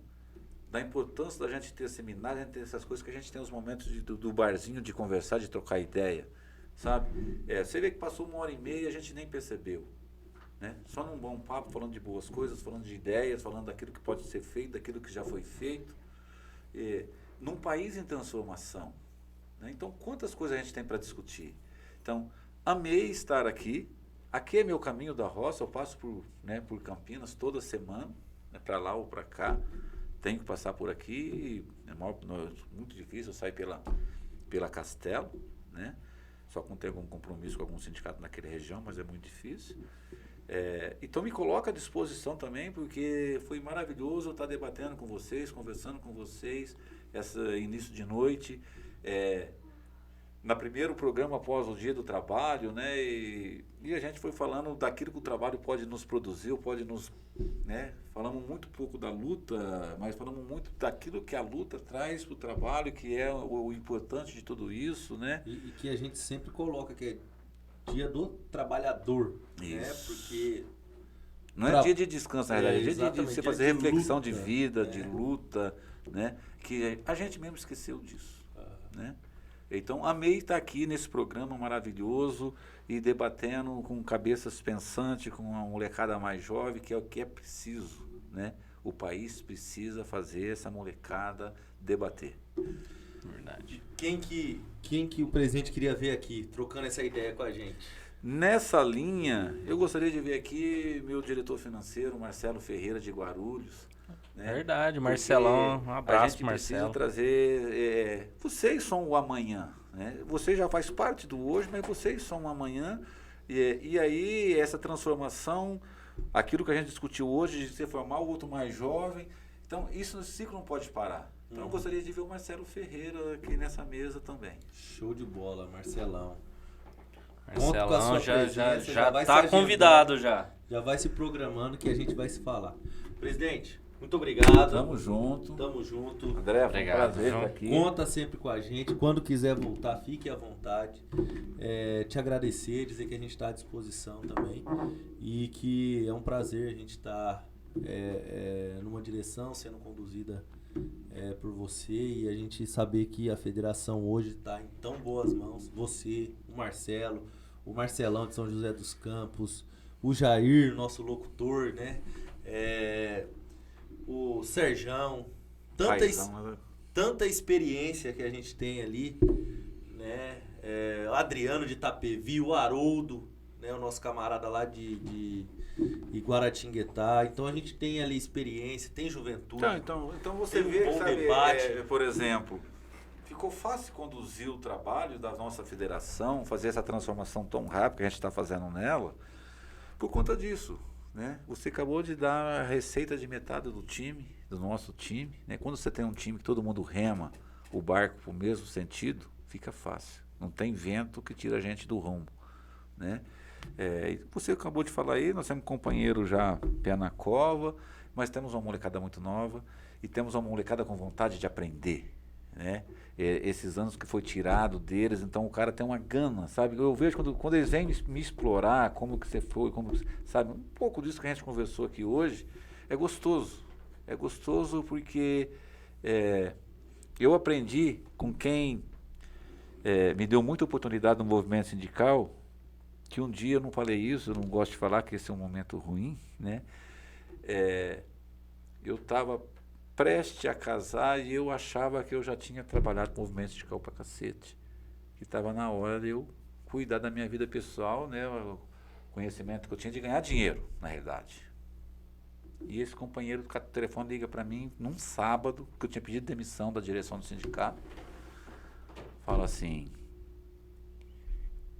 da importância da gente ter seminário, a gente ter essas coisas, que a gente tem os momentos do barzinho, de conversar, de trocar ideia, sabe? Você vê que passou 1h30 e a gente nem percebeu, né? Só num bom papo, falando de boas coisas, falando de ideias, falando daquilo que pode ser feito, daquilo que já foi feito. Num país em transformação, né? Então, quantas coisas a gente tem para discutir? Então, amei estar aqui. Aqui é meu caminho da roça, eu passo por Campinas toda semana, né, para lá ou para cá. Tenho que passar por aqui, é muito difícil, eu sair pela Castelo, né? Só quando tem algum compromisso com algum sindicato naquela região, mas é muito difícil. Então me coloca à disposição também, porque foi maravilhoso estar debatendo com vocês, conversando com vocês, esse início de noite, no primeiro programa após o dia do trabalho, né? E a gente foi falando daquilo que o trabalho pode nos produzir, pode nos, né? Falamos muito pouco da luta, mas falamos muito daquilo que a luta traz para o trabalho, que é o importante de tudo isso, né? E que a gente sempre coloca que é dia do trabalhador, isso, né? Porque não é dia de descanso, na verdade, é dia de você fazer reflexão luta, de vida, de luta, né? Que a gente mesmo esqueceu disso, né? Então, amei estar aqui nesse programa maravilhoso e debatendo com cabeças pensantes, com uma molecada mais jovem, que é o que é preciso, né? O país precisa fazer essa molecada debater. Verdade. Quem que o presidente queria ver aqui, trocando essa ideia com a gente? Nessa linha, eu gostaria de ver aqui meu diretor financeiro, Marcelo Ferreira, de Guarulhos. Né? Verdade, Marcelão, um abraço pro Marcelo. A gente precisa trazer, vocês são o amanhã, né? Você já faz parte do hoje, mas vocês são o amanhã, e aí essa transformação, aquilo que a gente discutiu hoje, de você formar o outro mais jovem, então esse ciclo não pode parar. Então eu gostaria de ver o Marcelo Ferreira aqui nessa mesa também. Show de bola, Marcelão. Marcelão já tá convidado já. Já vai se programando que a gente vai se falar. Presidente, muito obrigado. Tamo junto. Tamo junto. André, foi um prazer estar aqui. Conta sempre com a gente. Quando quiser voltar, fique à vontade. Te agradecer, dizer que a gente está à disposição também. E que é um prazer a gente estar numa direção sendo conduzida por você. E a gente saber que a federação hoje está em tão boas mãos. Você, o Marcelo, o Marcelão de São José dos Campos, o Jair, nosso locutor, né? O Serjão, tanta experiência que a gente tem ali, né? O Adriano de Itapevi, o Haroldo, né? O nosso camarada lá de Iguaratinguetá. Então a gente tem ali experiência, tem juventude. Então você vê, bom sabe, debate. Por exemplo, ficou fácil conduzir o trabalho da nossa federação, fazer essa transformação tão rápida que a gente está fazendo nela, por conta disso. Né? Você acabou de dar a receita de metade do time, do nosso time, né? Quando você tem um time que todo mundo rema o barco para o mesmo sentido, fica fácil. Não tem vento que tira a gente do rumo, né? Você acabou de falar aí, nós temos um companheiro já pé na cova, mas temos uma molecada muito nova e temos uma molecada com vontade de aprender, né? Esses anos que foi tirado deles, então o cara tem uma gana, sabe? Eu vejo quando eles vêm me explorar, como que você foi, sabe? Um pouco disso que a gente conversou aqui hoje, é gostoso. É gostoso porque eu aprendi com quem me deu muita oportunidade no movimento sindical, que um dia eu não falei isso, eu não gosto de falar que esse é um momento ruim, né? Eu estava prestes a casar e eu achava que eu já tinha trabalhado com movimento sindical pra cacete. Que estava na hora de eu cuidar da minha vida pessoal, né? O conhecimento que eu tinha de ganhar dinheiro, na realidade. E esse companheiro do telefone liga para mim num sábado, que eu tinha pedido demissão da direção do sindicato. fala assim: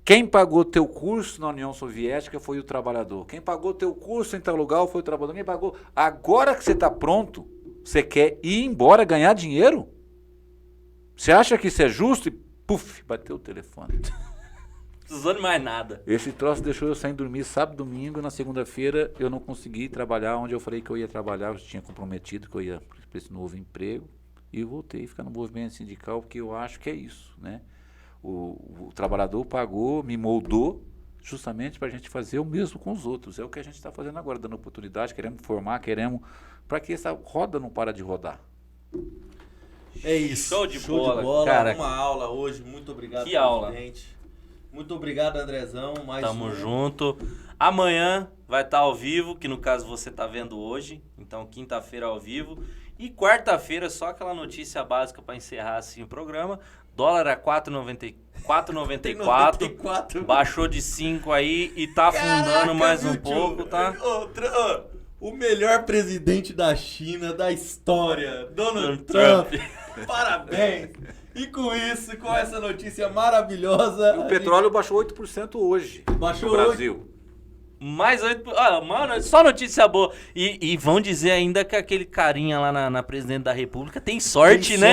quem pagou teu curso na União Soviética foi o trabalhador. Quem pagou teu curso em tal lugar foi o trabalhador. Quem pagou... Agora que você está pronto, você quer ir embora ganhar dinheiro? Você acha que isso é justo? E puf, bateu o telefone. Precisando mais nada. Esse troço deixou eu sair dormir sábado, domingo. Na segunda-feira eu não consegui trabalhar onde eu falei que eu ia trabalhar. Eu tinha comprometido que eu ia para esse novo emprego. E eu voltei a ficar no movimento sindical, porque eu acho que é isso, né? O trabalhador pagou, me moldou, justamente para a gente fazer o mesmo com os outros. É o que a gente está fazendo agora, dando oportunidade, queremos formar, para que essa roda não para de rodar. É isso. Show de bola. Cara, uma aula hoje. Muito obrigado, que aula. Muito obrigado, Andrezão. Tamo junto. Amanhã vai estar ao vivo, que no caso você tá vendo hoje. Então, quinta-feira ao vivo. E quarta-feira, só aquela notícia básica para encerrar assim o programa. Dólar a 4,94. Baixou de 5 aí e tá afundando mais um pouco, tá? O melhor presidente da China da história, Donald Trump. Parabéns. E com isso, com essa notícia maravilhosa... E o petróleo baixou 8% hoje no Brasil. Mais 8%. Mano, só notícia boa. E vão dizer ainda que aquele carinha lá na presidente da República tem sorte, né?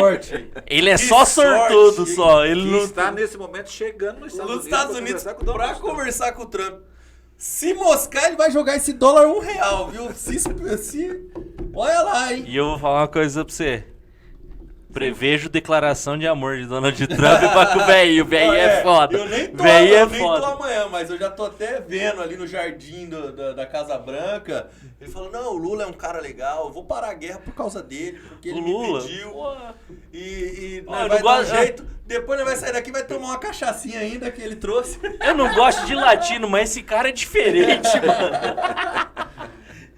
Ele é só sortudo, só. Ele não está nesse momento chegando nos Estados Unidos pra conversar com o Trump. Se moscar, ele vai jogar esse dólar R$1, viu? Olha lá, hein? E eu vou falar uma coisa pra você. Prevejo declaração de amor de Donald Trump pra o velho. O velho é foda. Eu nem tô amanhã, mas eu já tô até vendo ali no jardim da Casa Branca. Ele falou, não, o Lula é um cara legal, eu vou parar a guerra por causa dele, porque ele me pediu. E vai dar um jeito. Depois ele vai sair daqui e vai tomar uma cachaçinha ainda que ele trouxe. Eu não gosto de latino, mas esse cara é diferente, mano.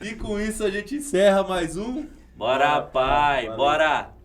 E com isso a gente encerra mais um. Bora, pai, bora.